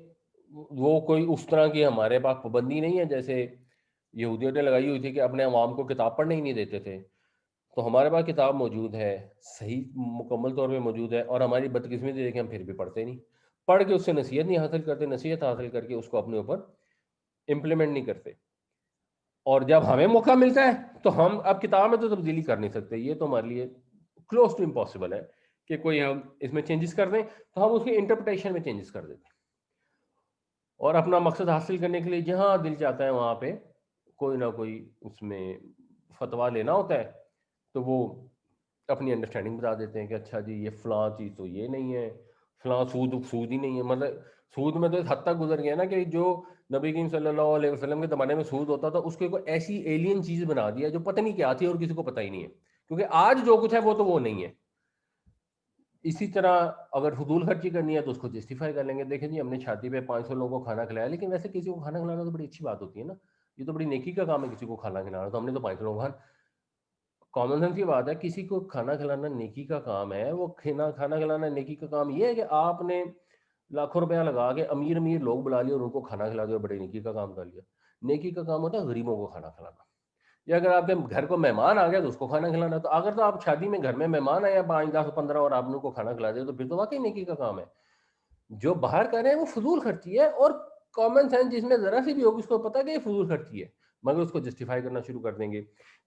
وہ کوئی اس طرح کی ہمارے پاس پابندی نہیں ہے جیسے یہودیوں نے لگائی ہوئی تھی کہ اپنے عوام کو کتاب پڑھنے ہی نہیں دیتے تھے. تو ہمارے پاس کتاب موجود ہے، صحیح مکمل طور پہ موجود ہے. اور ہماری بدقسمتی دیکھیں ہم پھر بھی پڑھتے نہیں، پڑھ کے اس سے نصیحت نہیں حاصل کرتے، نصیحت حاصل کر کے اس کو اپنے اوپر امپلیمنٹ نہیں کرتے. اور جب ہمیں موقع ملتا ہے تو ہم اب کتاب میں تو تبدیلی کر نہیں سکتے. یہ تو ہمارے لیے کلوز ٹو امپاسبل ہے کہ کوئی ہم اس میں چینجز کر دیں. تو ہم اس کی انٹرپریٹیشن میں چینجز کر دیتے ہیں اور اپنا مقصد حاصل کرنے کے لیے جہاں دل چاہتا ہے وہاں پہ کوئی نہ کوئی اس میں فتویٰ لینا ہوتا ہے تو وہ اپنی انڈرسٹینڈنگ بتا دیتے ہیں کہ اچھا جی یہ فلاں چیز تو یہ نہیں ہے، فلاں سود ہی نہیں ہے. مطلب سود میں تو اس حد تک گزر گیا نا کہ جو نبی کریم صلی اللہ علیہ وسلم کے زمانے میں سود ہوتا تھا اس کے کوئی ایسی ایلین چیز بنا دیا جو پتہ نہیں کیا تھی اور کسی کو پتہ ہی نہیں ہے. کیونکہ آج جو کچھ ہے وہ تو وہ نہیں ہے. اسی طرح اگر فضول خرچی کرنی ہے تو اس کو جسٹیفائی کر لیں گے. دیکھیں جی ہم نے چھاتی پہ 500 لوگوں کو کھانا کھلایا، لیکن ویسے کسی کو کھانا کھلانا تو بڑی اچھی بات ہوتی ہے نا. یہ تو بڑی نیکی کا کام ہے کسی کو کھانا کھلانا. تو ہم نے تو 500 لوگوں کامن سینس کی بات ہے. کسی کو کھانا کھلانا نیکی کا کام ہے. وہ کھانا کھلانا نیکی کا کام یہ ہے کہ آپ نے لاکھوں روپیہ لگا کے امیر امیر لوگ بلا لیے اور ان کو کھانا کھلا دیا، بڑے نیکی کا کام کر لیا. نیکی کا کام ہوتا ہے غریبوں کو کھانا کھلانا. یا اگر آپ کے گھر کو مہمان آ گیا تو اس کو کھانا کھلانا. تو اگر تو آپ شادی میں گھر میں مہمان آئے 5 10 15 اور آپ ان کو کھانا کھلا دیں تو پھر تو واقعی نیکی کا کام ہے. جو باہر کر رہے ہیں وہ فضول خرچی ہے. اور کامن سینس جس میں ذرا سی بھی ہوگی اس کو پتا کہ یہ فضول خرچی ہے، مگر اس کو جسٹیفائی کرنا شروع کر دیں گے.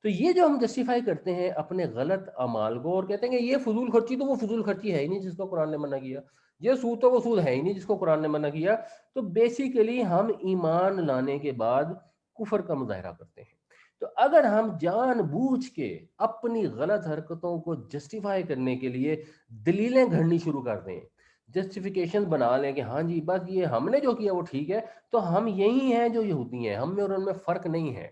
تو یہ جو ہم جسٹیفائی کرتے ہیں اپنے غلط اعمال کو اور کہتے ہیں کہ یہ فضول خرچی، تو وہ فضول خرچی ہے ہی نہیں جس کو قرآن نے منع کیا. یہ سود تو وہ سود ہے ہی نہیں جس کو قرآن نے منع کیا. تو بیسیکلی ہم ایمان لانے کے بعد کفر کا مظاہرہ کرتے ہیں. تو اگر ہم جان بوجھ کے اپنی غلط حرکتوں کو جسٹیفائی کرنے کے لیے دلیلیں گھڑنی شروع کر دیں، جسٹیفیکیشن بنا لیں کہ ہاں جی بس یہ ہم نے جو کیا وہ ٹھیک ہے، تو ہم یہی ہیں جو یہودی ہیں، ہم میں اور ان میں فرق نہیں ہے.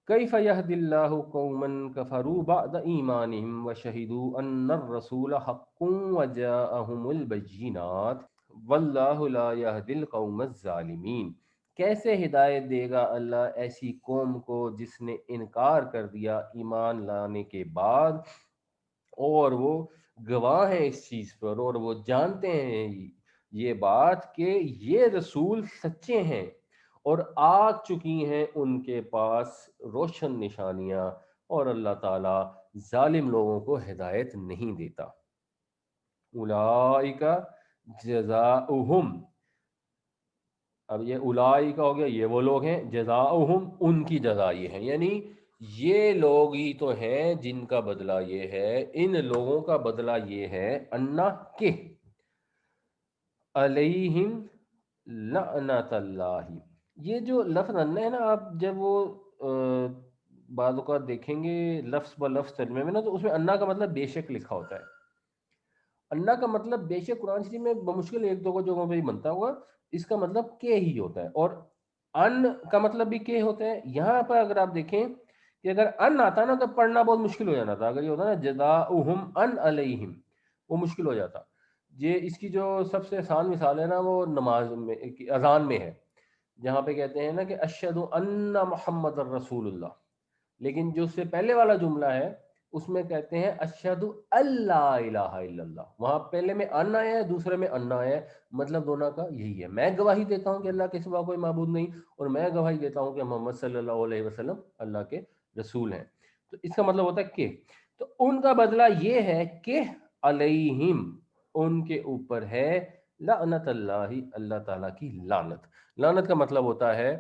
کیف یہدی اللہ قوما کفروا بعد ایمانہم وشہدوا ان الرسول حق وجاءہم البینات واللہ لا یہدی القوم الظالمین. کیسے ہدایت دے گا اللہ ایسی قوم کو جس نے انکار کر دیا ایمان لانے کے بعد اور وہ گواہ ہیں اس چیز پر اور وہ جانتے ہیں یہ بات کہ یہ رسول سچے ہیں اور آ چکی ہیں ان کے پاس روشن نشانیاں، اور اللہ تعالیٰ ظالم لوگوں کو ہدایت نہیں دیتا. اولئک جزاؤہم، اب یہ اولائی کا ہو گیا، یہ وہ لوگ ہیں، جزاؤہم ان کی جزا یہ ہے، یعنی یہ لوگ ہی تو ہیں جن کا بدلہ یہ ہے. ان لوگوں کا بدلہ یہ ہے انا کہ علیہم لعنت اللہ. یہ جو لفظ انا ہے نا، آپ جب وہ بعض اوقات دیکھیں گے لفظ ب لفظ ترجمے میں نا، تو اس میں انا کا مطلب بے شک لکھا ہوتا ہے. انا کا مطلب بے شک قرآن شریف میں بمشکل ایک دو جگہوں پہ ہی بنتا ہوگا. اس کا مطلب کہ ہی ہوتا ہے. اور ان کا مطلب بھی کہ ہوتا ہے. یہاں پر اگر آپ دیکھیں کہ اگر ان آتا نا تو پڑھنا بہت مشکل ہو جانا تھا. اگر یہ ہوتا نا جزاؤہم ان علیہم، وہ مشکل ہو جاتا. یہ اس کی جو سب سے آسان مثال ہے نا، وہ نماز میں اذان میں ہے، جہاں پہ کہتے ہیں نا کہ اشہد ان محمد الرسول اللہ. لیکن جو اس سے پہلے والا جملہ ہے اس میں کہتے ہیں اشہد اللہ الہ الا اللہ. وہاں پہلے میں ان آیا ہے، دوسرے میں انا آیا ہے. مطلب دونوں کا یہی ہے، میں گواہی دیتا ہوں کہ اللہ کے سوا کوئی معبود نہیں، اور میں گواہی دیتا ہوں کہ محمد صلی اللہ علیہ وسلم اللہ کے رسول ہیں. تو اس کا مطلب ہوتا ہے کہ. تو ان کا بدلہ یہ ہے کہ علیہم، ان کے اوپر ہے لعنت اللہ، اللہ تعالیٰ کی لعنت. لعنت کا مطلب ہوتا ہے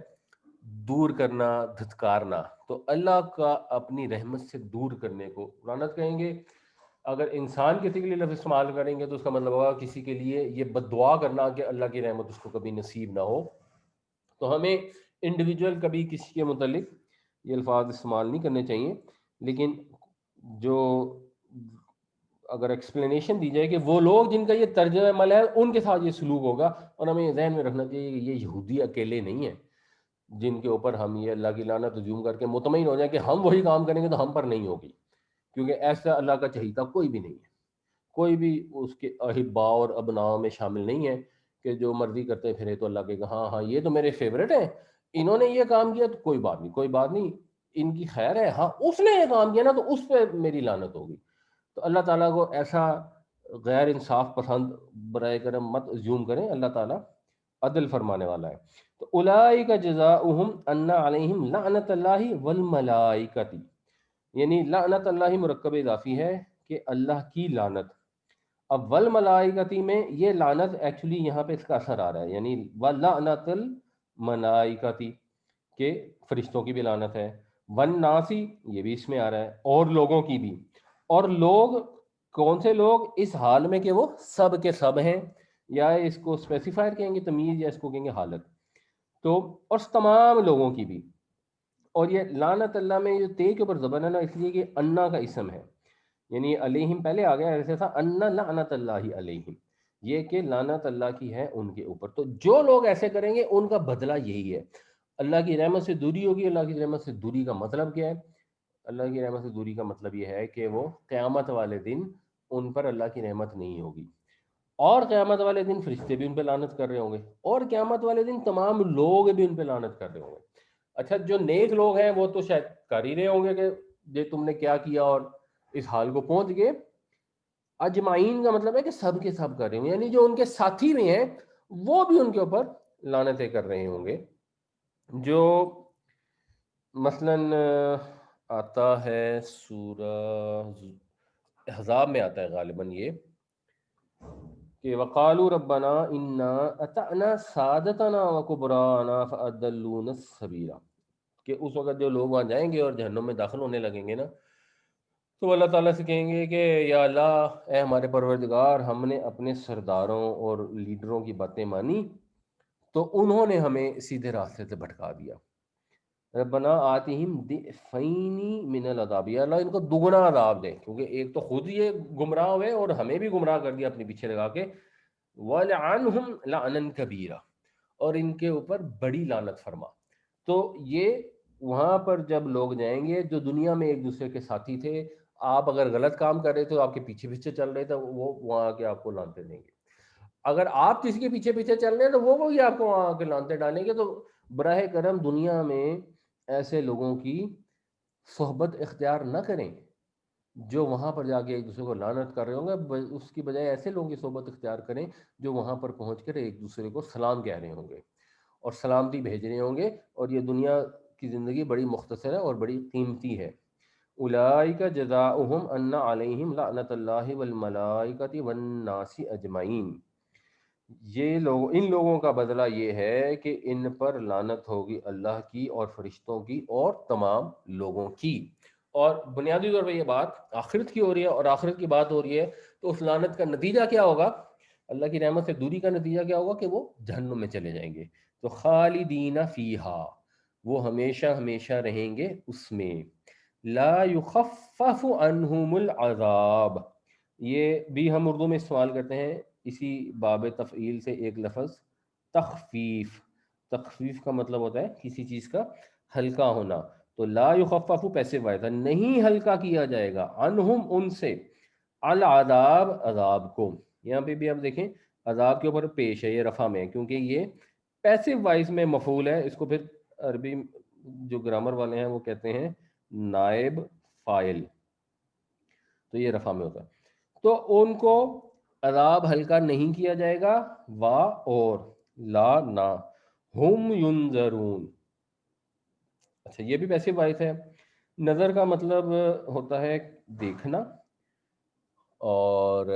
دور کرنا، دھتکارنا. تو اللہ کا اپنی رحمت سے دور کرنے کو لعنت کہیں گے. اگر انسان کسی کے لیے لفظ استعمال کریں گے تو اس کا مطلب ہوگا کسی کے لیے یہ بد دعا کرنا کہ اللہ کی رحمت اس کو کبھی نصیب نہ ہو. تو ہمیں انڈیویجول کبھی کسی کے متعلق یہ الفاظ استعمال نہیں کرنے چاہیے. لیکن جو اگر ایکسپلینیشن دی جائے کہ وہ لوگ جن کا یہ طرز عمل ہے ان کے ساتھ یہ سلوک ہوگا. اور ہمیں یہ ذہن میں رکھنا چاہیے کہ یہ یہودی اکیلے نہیں ہیں جن کے اوپر ہم یہ اللہ کی لعنت زوم کر کے مطمئن ہو جائیں کہ ہم وہی کام کریں گے تو ہم پر نہیں ہوگی. کیونکہ ایسا اللہ کا چہیتا کوئی بھی نہیں ہے. کوئی بھی اس کے احبا اور ابناؤں میں شامل نہیں ہے کہ جو مرضی کرتے پھرے تو اللہ کے ہاں ہاں یہ تو میرے فیورٹ ہیں، انہوں نے یہ کام کیا تو کوئی بات نہیں، کوئی بات نہیں، ان کی خیر ہے. ہاں اس نے یہ کام کیا نا تو اس پہ میری لعنت ہوگی. تو اللہ تعالیٰ کو ایسا غیر انصاف پسند برائے کرم مت زیوم کریں. اللہ تعالیٰ عدل فرمانے والا ہے. تو اولئک جزاؤہم ان علیہم لعنت اللہ والملائکۃ، یعنی لعنت اللہ مرکب اضافی ہے کہ اللہ کی لعنت. اب والملائکتی میں یہ لعنت ایکچولی یہاں پہ اس کا اثر آ رہا ہے، یعنی ولعنت الملائکتی کہ فرشتوں کی بھی لعنت ہے. والناسی یہ بھی اس میں آ رہا ہے، اور لوگوں کی بھی. اور لوگ کون سے لوگ؟ اس حال میں کہ وہ سب کے سب ہیں، یا اس کو اسپیسیفائر کہیں گے تمیز، یا اس کو کہیں گے حالت. تو اور تمام لوگوں کی بھی. اور یہ لعنت اللہ میں جو تے کے اوپر زبر ہے نا، اس لیے کہ انا کا اسم ہے، یعنی علیہم پہلے آ گیا، ایسے تھا ان لعنت اللہ علیہم، یہ کہ لعنت اللہ کی ہے ان کے اوپر. تو جو لوگ ایسے کریں گے ان کا بدلہ یہی ہے، اللہ کی رحمت سے دوری ہوگی. اللہ کی رحمت سے دوری کا مطلب کیا ہے؟ اللہ کی رحمت سے دوری کا مطلب یہ ہے کہ وہ قیامت والے دن ان پر اللہ کی رحمت نہیں ہوگی. اور قیامت والے دن فرشتے بھی ان پہ لعنت کر رہے ہوں گے، اور قیامت والے دن تمام لوگ بھی ان پہ لعنت کر رہے ہوں گے. اچھا جو نیک لوگ ہیں وہ تو شاید کر ہی رہے ہوں گے کہ یہ تم نے کیا کیا اور اس حال کو پہنچ گئے. اجمعین کا مطلب ہے کہ سب کے سب کر رہے ہوں گے، یعنی جو ان کے ساتھی بھی ہیں وہ بھی ان کے اوپر لعنتیں کر رہے ہوں گے. جو مثلا آتا ہے سورہ احزاب میں آتا ہے غالباً یہ کہ وقالوا ربنا انا اطعنا سادتنا وکبرانا فاضلونا السبیل، کہ اس وقت جو لوگ وہاں جائیں گے اور جہنم میں داخل ہونے لگیں گے نا، تو وہ اللہ تعالیٰ سے کہیں گے کہ یا اللہ اے ہمارے پروردگار، ہم نے اپنے سرداروں اور لیڈروں کی باتیں مانی تو انہوں نے ہمیں سیدھے راستے سے بھٹکا دیا. ربنا آتihim ضعفین من العذاب، یا اللہ ان کو دگنا عذاب دے، کیونکہ ایک تو خود یہ گمراہ ہوئے اور ہمیں بھی گمراہ کر دیا اپنے پیچھے لگا کے. وَلْعَنْهُمْ لَعْنًا كَبِيرًا، اور ان کے اوپر بڑی لعنت فرما. تو یہ وہاں پر جب لوگ جائیں گے جو دنیا میں ایک دوسرے کے ساتھی تھے، آپ اگر غلط کام کر رہے تھے تو آپ کے پیچھے پیچھے چل رہے تھے، وہ وہاں آ کے آپ کو لانتے دیں گے. اگر آپ کسی کے پیچھے پیچھے چل رہے ہیں تو وہ وہی آپ کو وہاں آ کے لانتے ڈالیں گے. تو براہ کرم دنیا میں ایسے لوگوں کی صحبت اختیار نہ کریں جو وہاں پر جا کے ایک دوسرے کو لعنت کر رہے ہوں گے. اس کی بجائے ایسے لوگوں کی صحبت اختیار کریں جو وہاں پر پہنچ کر ایک دوسرے کو سلام کہہ رہے ہوں گے اور سلامتی بھیج رہے ہوں گے. اور یہ دنیا کی زندگی بڑی مختصر ہے اور بڑی قیمتی ہے. اولئک جزاؤہم ان علیہم لعنت اللہ والملائکۃ والناس اجمعین، یہ لوگ، ان لوگوں کا بدلہ یہ ہے کہ ان پر لعنت ہوگی اللہ کی اور فرشتوں کی اور تمام لوگوں کی. اور بنیادی طور پہ یہ بات آخرت کی ہو رہی ہے اور آخرت کی بات ہو رہی ہے، تو اس لعنت کا نتیجہ کیا ہوگا؟ اللہ کی رحمت سے دوری کا نتیجہ کیا ہوگا؟ کہ وہ جہنم میں چلے جائیں گے. تو خالدین فیہا، وہ ہمیشہ ہمیشہ رہیں گے اس میں. لا یخفف عنہم العذاب، یہ بھی ہم اردو میں استعمال کرتے ہیں اسی باب تفعیل سے ایک لفظ تخفیف. تخفیف کا مطلب ہوتا ہے کسی چیز کا ہلکا ہونا. تو لا یخفف پیسو وائز ہے، نہیں ہلکا کیا جائے گا، عنہم ان سے، العذاب عذاب کو. یہاں پہ بھی آپ دیکھیں عذاب کے اوپر پیش ہے، یہ رفع میں ہے کیونکہ یہ پیسو وائز میں مفعول ہے. اس کو پھر عربی جو گرامر والے ہیں وہ کہتے ہیں نائب فائل، تو یہ رفع میں ہوتا ہے. تو ان کو عذاب ہلکا نہیں کیا جائے گا، وا اور لا نہ، ہم ینظرون. اچھا یہ بھی پیسو وائس ہے. نظر کا مطلب ہوتا ہے دیکھنا، اور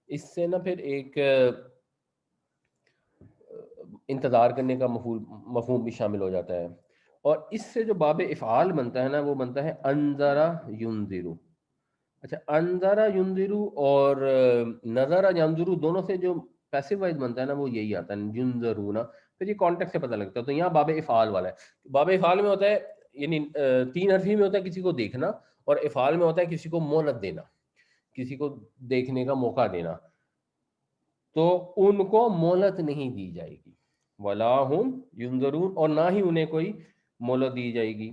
اس سے نا پھر ایک انتظار کرنے کا مفہوم بھی شامل ہو جاتا ہے. اور اس سے جو باب افعال بنتا ہے نا وہ بنتا ہے انذرا ینذرو. اچھا انذرا ینذرو اور نظرا ینظرو دونوں سے جو پیسو وائز بنتا ہے نا وہ یہی آتا ہے ینظرونا. پھر یہ کانٹیکٹ سے پتہ لگتا ہے. تو یہاں باب افعال والا ہے. باب افعال میں ہوتا ہے یعنی تین حرفی میں ہوتا ہے کسی کو دیکھنا، اور افعال میں ہوتا ہے کسی کو مہلت دینا، کسی کو دیکھنے کا موقع دینا. تو ان کو مہلت نہیں دی جائے گی، ولا ہم ینظرون، اور نہ ہی انہیں کوئی مہلت دی جائے گی.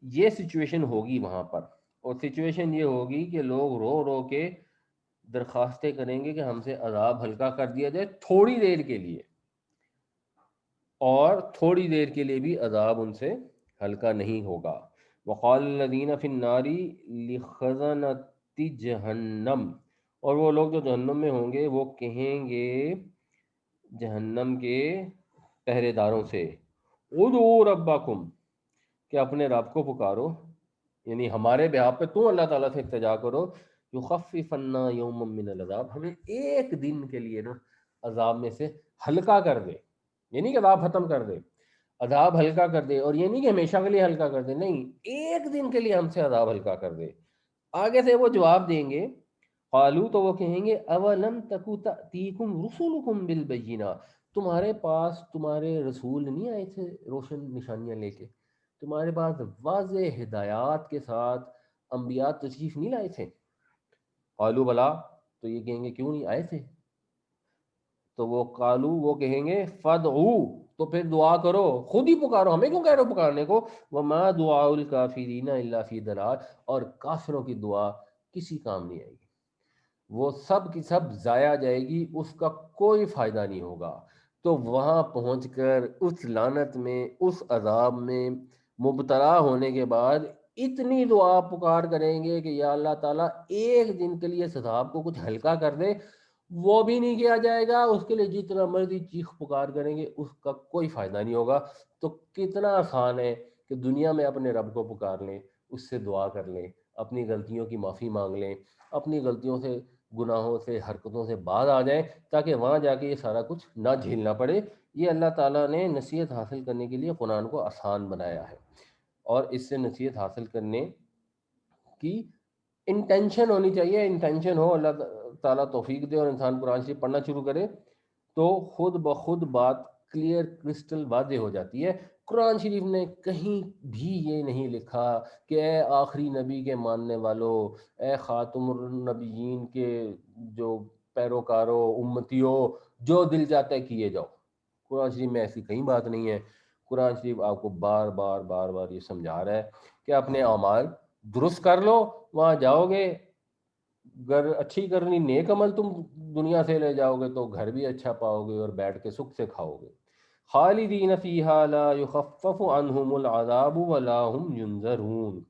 یہ سچویشن ہوگی وہاں پر، اور سچویشن یہ ہوگی کہ لوگ رو رو کے درخواستیں کریں گے کہ ہم سے عذاب ہلکا کر دیا جائے تھوڑی دیر کے لیے، اور تھوڑی دیر کے لیے بھی عذاب ان سے ہلکا نہیں ہوگا. وقال الذین فی النار لخزنۃ جہنم، اور وہ لوگ جو جہنم میں ہوں گے وہ کہیں گے جہنم کے پہرے داروں سے، ادعوا ربکم، کہ اپنے رب کو پکارو، یعنی ہمارے بہاف پہ تم اللہ تعالیٰ سے التجا کرو، یخفف عنا یوما من العذاب، ہمیں ایک دن کے لیے نا عذاب میں سے ہلکا کر دے. یہ نہیں کہ عذاب ختم کر دے، عذاب ہلکا کر دے. اور یہ نہیں کہ ہمیشہ کے لیے ہلکا کر دے، نہیں، ایک دن کے لیے ہم سے عذاب ہلکا کر دے. آگے سے وہ جواب دیں گے، قالو، تو وہ کہیں گے اولم تکو تأتیکم رسلکم بالبینات، تمہارے پاس تمہارے رسول نہیں آئے تھے روشن نشانیاں لے کے، تمہارے پاس واضح ہدایات کے ساتھ انبیاء تشریف نہیں لائے تھے؟ قالو بلا، تو یہ کہیں گے کیوں نہیں آئے تھے؟ تو وہ قالو، وہ کہیں گے فدعو، تو پھر دعا کرو، خود ہی پکارو، ہمیں کیوں کہہ رہے ہو پکارنے کو؟ وما دعاء الکافرین الا فی ضلال، اور کافروں کی دعا کسی کام نہیں آئے گی، وہ سب کی سب ضائع جائے گی، اس کا کوئی فائدہ نہیں ہوگا. تو وہاں پہنچ کر اس لعنت میں، اس عذاب میں مبتلا ہونے کے بعد اتنی دعا پکار کریں گے کہ یا اللہ تعالیٰ ایک دن کے لیے اس عذاب کو کچھ ہلکا کر دے، وہ بھی نہیں کیا جائے گا. اس کے لیے جتنا مرضی چیخ پکار کریں گے اس کا کوئی فائدہ نہیں ہوگا. تو کتنا آسان ہے کہ دنیا میں اپنے رب کو پکار لیں، اس سے دعا کر لیں، اپنی غلطیوں کی معافی مانگ لیں، اپنی غلطیوں سے، گناہوں سے، حرکتوں سے باز آ جائیں، تاکہ وہاں جا کے یہ سارا کچھ نہ جھیلنا پڑے. یہ اللہ تعالیٰ نے نصیحت حاصل کرنے کے لیے قرآن کو آسان بنایا ہے، اور اس سے نصیحت حاصل کرنے کی انٹینشن ہونی چاہیے. انٹینشن ہو، اللہ تعالیٰ توفیق دے اور انسان قرآن شریف پڑھنا شروع کرے تو خود بخود بات کلیئر کرسٹل واضح ہو جاتی ہے. قرآن شریف نے کہیں بھی یہ نہیں لکھا کہ اے آخری نبی کے ماننے والوں، اے خاتم النبیین کے جو پیروکاروں، امتیوں، جو دل چاہتا ہے کیے جاؤ. قرآن شریف میں ایسی کہیں بات نہیں ہے. قرآن شریف آپ کو بار بار بار بار یہ سمجھا رہا ہے کہ اپنے اعمال درست کر لو، وہاں جاؤ گے، گر اچھی کرنی نیک عمل تم دنیا سے لے جاؤ گے تو گھر بھی اچھا پاؤ گے اور بیٹھ کے سکھ سے کھاؤ گے. خالدین فیہا لا یخفف عنہم العذاب ولا هم ینظرون،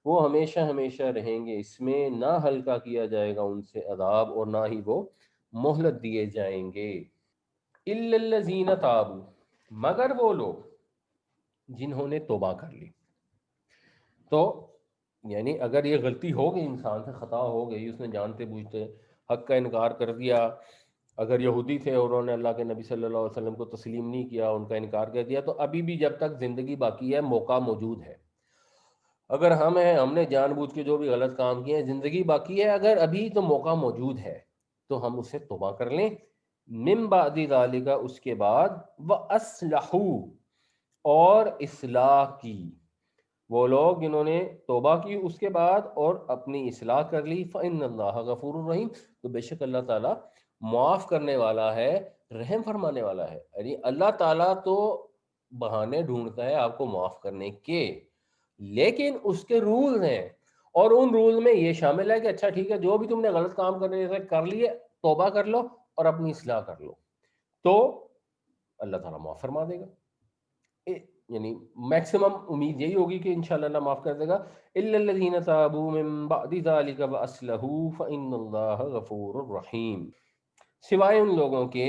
وہ ہمیشہ ہمیشہ رہیں گے اس میں، نہ ہلکا کیا جائے گا ان سے عذاب اور نہ ہی وہ مہلت دیے جائیں گے. الا الذین تابوا، مگر وہ لوگ جنہوں نے توبہ کر لی. تو یعنی اگر یہ غلطی ہو گئی، انسان سے خطا ہو گئی، اس نے جانتے بوجھتے حق کا انکار کر دیا، اگر یہودی تھے اور انہوں نے اللہ کے نبی صلی اللہ علیہ وسلم کو تسلیم نہیں کیا، ان کا انکار کر دیا، تو ابھی بھی جب تک زندگی باقی ہے موقع موجود ہے. اگر ہم ہیں، ہم نے جان بوجھ کے جو بھی غلط کام کیے ہیں، زندگی باقی ہے اگر ابھی، تو موقع موجود ہے، تو ہم اسے توبہ کر لیں. من بعد ذالک، اس کے بعد، وَأَصْلَحُوا، اور اصلاح کی. وہ لوگ جنہوں نے توبہ کی اس کے بعد اور اپنی اصلاح کر لی، فإن اللہ غفور الرحیم، تو بے شک اللہ تعالیٰ معاف کرنے والا ہے، رحم فرمانے والا ہے. یعنی اللہ تعالیٰ تو بہانے ڈھونڈتا ہے آپ کو معاف کرنے کے، لیکن اس کے رولز ہیں، اور ان رول میں یہ شامل ہے کہ اچھا ٹھیک ہے، جو بھی تم نے غلط کام کرنے سے کر لیے، توبہ کر لو اور اپنی اصلاح کر لو، تو اللہ تعالیٰ معاف فرما دے گا. یعنی میکسیمم امید یہی ہوگی کہ انشاءاللہ اللہ معاف کر دے گا. الا الذین تابوا من بعد ذلک واصلحوا فان اللہ غفور رحیم، سوائے ان لوگوں کے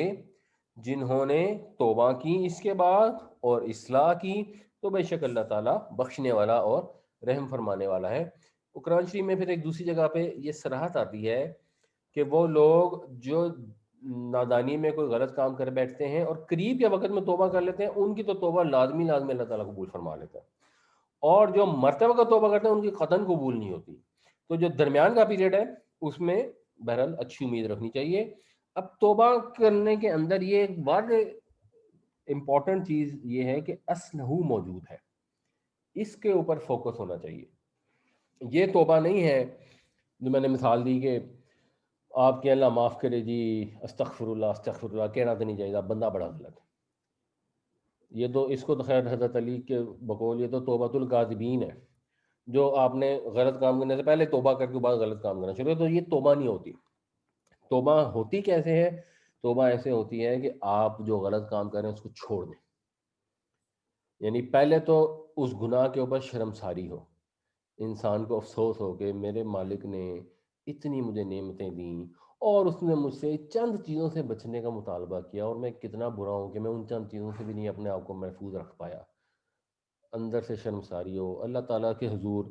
جنہوں نے توبہ کی اس کے بعد اور اصلاح کی، تو بے شک اللہ تعالیٰ بخشنے والا اور رحم فرمانے والا ہے. قرآن شریف میں پھر ایک دوسری جگہ پہ یہ صراحت آتی ہے کہ وہ لوگ جو نادانی میں کوئی غلط کام کر بیٹھتے ہیں اور قریب کے وقت میں توبہ کر لیتے ہیں، ان کی تو توبہ لازمی لازمی اللہ تعالیٰ قبول فرما لیتا ہے، اور جو مرتے وقت توبہ کرتے ہیں ان کی قطعاً قبول نہیں ہوتی. تو جو درمیان کا پیریڈ ہے اس میں بہرحال اچھی امید رکھنی چاہیے. اب توبہ کرنے کے اندر یہ ایک واضح امپورٹنٹ چیز یہ ہے کہ اصلہ موجود ہے، اس کے اوپر فوکس ہونا چاہیے. یہ توبہ نہیں ہے جو میں نے مثال دی کہ آپ کے اللہ معاف کرے جی، استغفر اللہ کہنا تو نہیں چاہیے، بندہ بڑا غلط ہے. یہ تو اس کو تو خیر حضرت علی کے بقول یہ تو توبۃ الکاذبین ہے، جو آپ نے غلط کام کرنے سے پہلے توبہ کر کے بعد غلط کام کرنا شروع ہے، تو یہ توبہ نہیں ہوتی. توبہ ہوتی کیسے ہے؟ توبہ ایسے ہوتی ہے کہ آپ جو غلط کام کر رہے ہیں اس کو چھوڑ دیں. یعنی پہلے تو اس گناہ کے اوپر شرمساری ہو، انسان کو افسوس ہو کہ میرے مالک نے اتنی مجھے نعمتیں دیں اور اس نے مجھ سے چند چیزوں سے بچنے کا مطالبہ کیا، اور میں کتنا برا ہوں کہ میں ان چند چیزوں سے بھی نہیں اپنے آپ کو محفوظ رکھ پایا. اندر سے شرمساری ہو، اللہ تعالیٰ کے حضور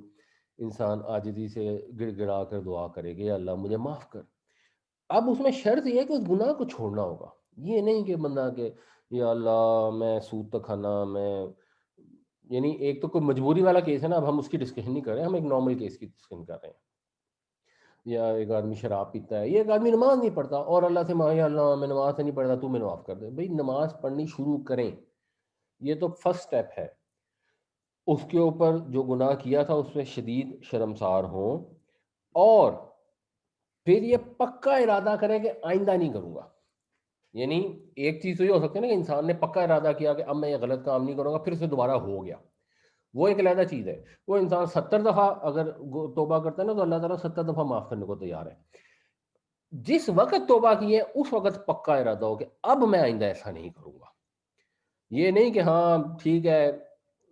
انسان عاجزی سے گڑ گڑا کر دعا کرے کہ یا اللہ مجھے معاف کر. اب اس میں شرط یہ ہے کہ اس گناہ کو چھوڑنا ہوگا. یہ نہیں کہ بندہ کہ یا اللہ میں سود تک کھانا میں، یعنی ایک تو کوئی مجبوری والا کیس ہے نا، اب ہم اس کی ڈسکشن نہیں کر رہے ہیں، ہم ایک نارمل کیس کی ڈسکشن کر رہے ہیں. یا ایک آدمی شراب پیتا ہے، یہ ایک آدمی نماز نہیں پڑھتا اور اللہ سے مانگے اللہ میں نماز سے نہیں پڑھتا تو مجھے معاف کر دے. بھئی نماز پڑھنی شروع کریں، یہ تو فرسٹ سٹیپ ہے. اس کے اوپر جو گناہ کیا تھا اس میں شدید شرمسار ہوں، اور پھر یہ پکا ارادہ کریں کہ آئندہ نہیں کروں گا. یعنی ایک چیز تو یہ ہو سکتی ہے نا کہ انسان نے پکا ارادہ کیا کہ اب میں یہ غلط کام نہیں کروں گا، پھر اسے دوبارہ ہو گیا، وہ ایک علیحدہ چیز ہے. وہ انسان 70 دفعہ اگر توبہ کرتا ہے نا تو اللہ تعالیٰ 70 دفعہ معاف کرنے کو تیار ہے. جس وقت توبہ کی ہے اس وقت پکا ارادہ ہو کہ اب میں آئندہ ایسا نہیں کروں گا. یہ نہیں کہ ہاں ٹھیک ہے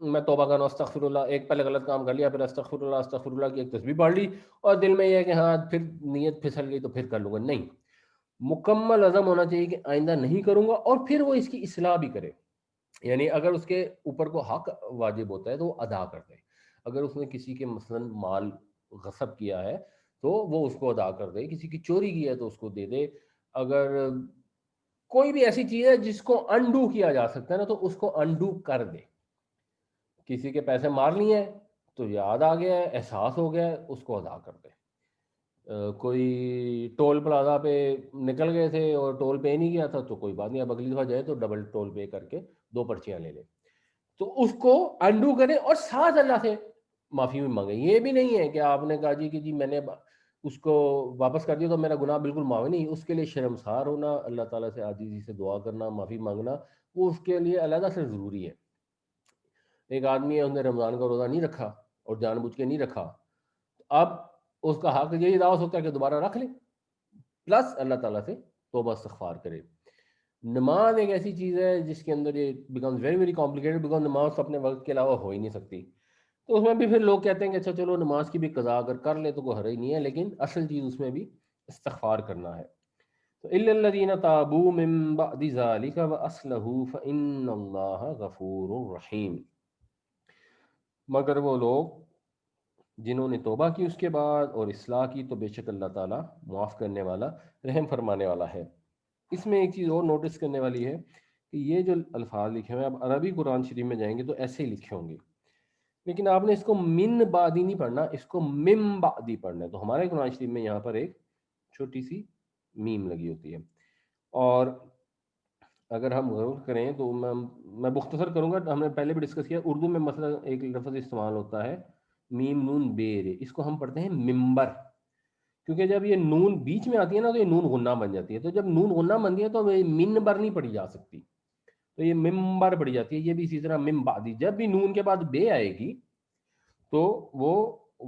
میں توبہ کرنا استغفر اللہ، ایک پہلے غلط کام کر لیا پھر استغفر اللہ کی ایک تسبیح پڑھ لی اور دل میں یہ ہے کہ ہاں پھر نیت پھسل گئی تو پھر کر لوں گا. نہیں، مکمل عزم ہونا چاہیے کہ آئندہ نہیں کروں گا، اور پھر وہ اس کی اصلاح بھی کرے. یعنی اگر اس کے اوپر کو حق واجب ہوتا ہے تو وہ ادا کر دے. اگر اس نے کسی کے مثلا مال غصب کیا ہے تو وہ اس کو ادا کر دے، کسی کی چوری کی ہے تو اس کو دے دے. اگر کوئی بھی ایسی چیز ہے جس کو انڈو کیا جا سکتا ہے نا تو اس کو انڈو کر دے. کسی کے پیسے مار لیے ہیں تو یاد آ گیا ہے، احساس ہو گیا ہے، اس کو ادا کر دے. کوئی ٹول پلازا پہ نکل گئے تھے اور ٹول پے نہیں کیا تھا تو کوئی بات نہیں، اب اگلی دفعہ جائے تو ڈبل ٹول پے کر کے 2 پرچیاں لے لیں. تو اس کو انڈو کریں اور ساتھ اللہ سے معافی بھی مانگیں. یہ بھی نہیں ہے کہ آپ نے کہا جی کہ جی میں نے اس کو واپس کر دیا تو میرا گناہ بالکل معاف نہیں. اس کے لیے شرمسار ہونا، اللہ تعالیٰ سے عاجزی سے دعا کرنا، معافی مانگنا، وہ اس کے لیے علیحدہ سے ضروری ہے. ایک آدمی ہے اس نے رمضان کا روزہ نہیں رکھا اور جان بوجھ کے نہیں رکھا، اب اس کا حق یہی ادا ہو سکتا ہے کہ دوبارہ رکھ لے، پلس اللہ تعالیٰ سے توبہ استغفار کرے. نماز ایک ایسی چیز ہے جس کے اندر یہ becomes very very complicated, because نماز اپنے وقت کے علاوہ ہو ہی نہیں سکتی. تو اس میں بھی پھر لوگ کہتے ہیں کہ اچھا چلو نماز کی بھی قضا اگر کر لے تو کوئی حرج نہیں ہے، لیکن اصل چیز اس میں بھی استغفار کرنا ہے. تو الا الذین تابوا من بعد ذلک واصلحوا فان اللہ غفور رحیم، مگر وہ لوگ جنہوں نے توبہ کی اس کے بعد اور اصلاح کی تو بے شک اللہ تعالیٰ معاف کرنے والا رحم فرمانے والا ہے. اس میں ایک چیز اور نوٹس کرنے والی ہے کہ یہ جو الفاظ لکھے ہوئے ہیں، اب عربی قرآن شریف میں جائیں گے تو ایسے ہی لکھے ہوں گے، لیکن آپ نے اس کو من بعدی نہیں پڑھنا، اس کو مم بعدی پڑھنا ہے. تو ہمارے قرآن شریف میں یہاں پر ایک چھوٹی سی میم لگی ہوتی ہے، اور اگر ہم غور کریں تو میں مختصر کروں گا، ہم نے پہلے بھی ڈسکس کیا، اردو میں مثلا ایک لفظ استعمال ہوتا ہے میم نون بے رے، اس کو ہم پڑھتے ہیں ممبر، کیونکہ جب یہ نون بیچ میں آتی ہے نا تو یہ نون غنہ بن جاتی ہے، تو جب نون غنہ بنتی ہے تو یہ منبر نہیں پڑھی جا سکتی، تو یہ ممبر پڑھی جاتی ہے۔ یہ بھی اسی طرح مم بعدی، جب بھی نون کے بعد بے آئے گی تو وہ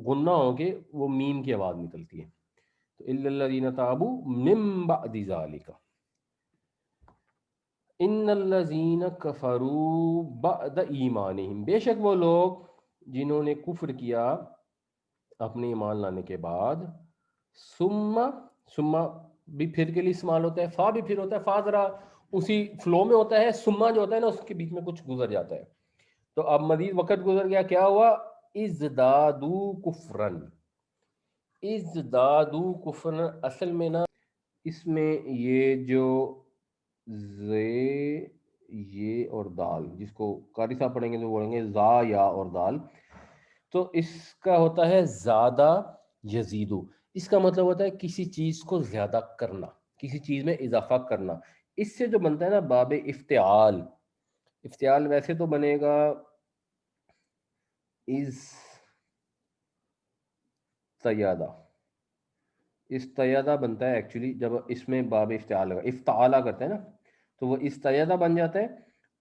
غنہ ہو کے وہ میم کی آواز نکلتی ہے، تو الا الذین تابوا من بعد ذلک ان الذین کفروا بعد ایمانہم، بے شک وہ لوگ جنہوں نے کفر کیا اپنے ایمان لانے کے بعد، ثم ثم بھی پھر کے لیے استعمال ہوتا ہے، فا بھی پھر ہوتا ہے، فا ذرا اسی فلو میں ہوتا ہے، ثم جو ہوتا ہے نا اس کے بیچ میں کچھ گزر جاتا ہے، تو اب مزید وقت گزر گیا، کیا ہوا؟ ازدادو کفرن، ازدادو کفرن، اصل میں نا اس میں یہ جو زے یہ اور دال، جس کو قاری صاحب پڑھیں گے تو بولیں گے زا یا اور دال، تو اس کا ہوتا ہے زیادہ یزیدو، اس کا مطلب ہوتا ہے کسی چیز کو زیادہ کرنا، کسی چیز میں اضافہ کرنا، اس سے جو بنتا ہے نا باب افتعال، افتعال ویسے تو بنے گا از تیادہ، استیادہ بنتا ہے ایکچولی جب اس میں باب افتعال لگا، افتعالہ کرتے ہیں نا تو وہ استیادہ بن جاتا ہے،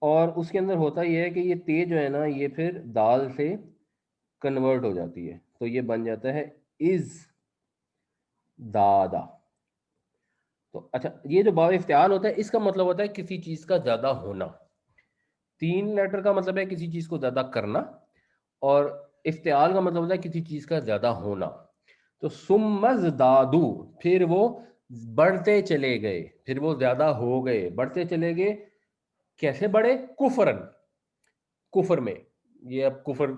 اور اس کے اندر ہوتا یہ ہے کہ یہ تے جو ہے نا یہ پھر دال سے کنورٹ ہو جاتی ہے، تو یہ بن جاتا ہے از دادا۔ تو اچھا یہ جو باب افتعال ہوتا ہے اس کا مطلب ہوتا ہے کسی چیز کا زیادہ ہونا، تین لیٹر کا مطلب ہے کسی چیز کو زیادہ کرنا، اور افتعال کا مطلب ہوتا ہے کسی چیز کا زیادہ ہونا، تو ثم ازدادو پھر وہ بڑھتے چلے گئے، پھر وہ زیادہ ہو گئے، بڑھتے چلے گئے، کیسے بڑھے؟ کفرن، کفر میں، یہ اب کفر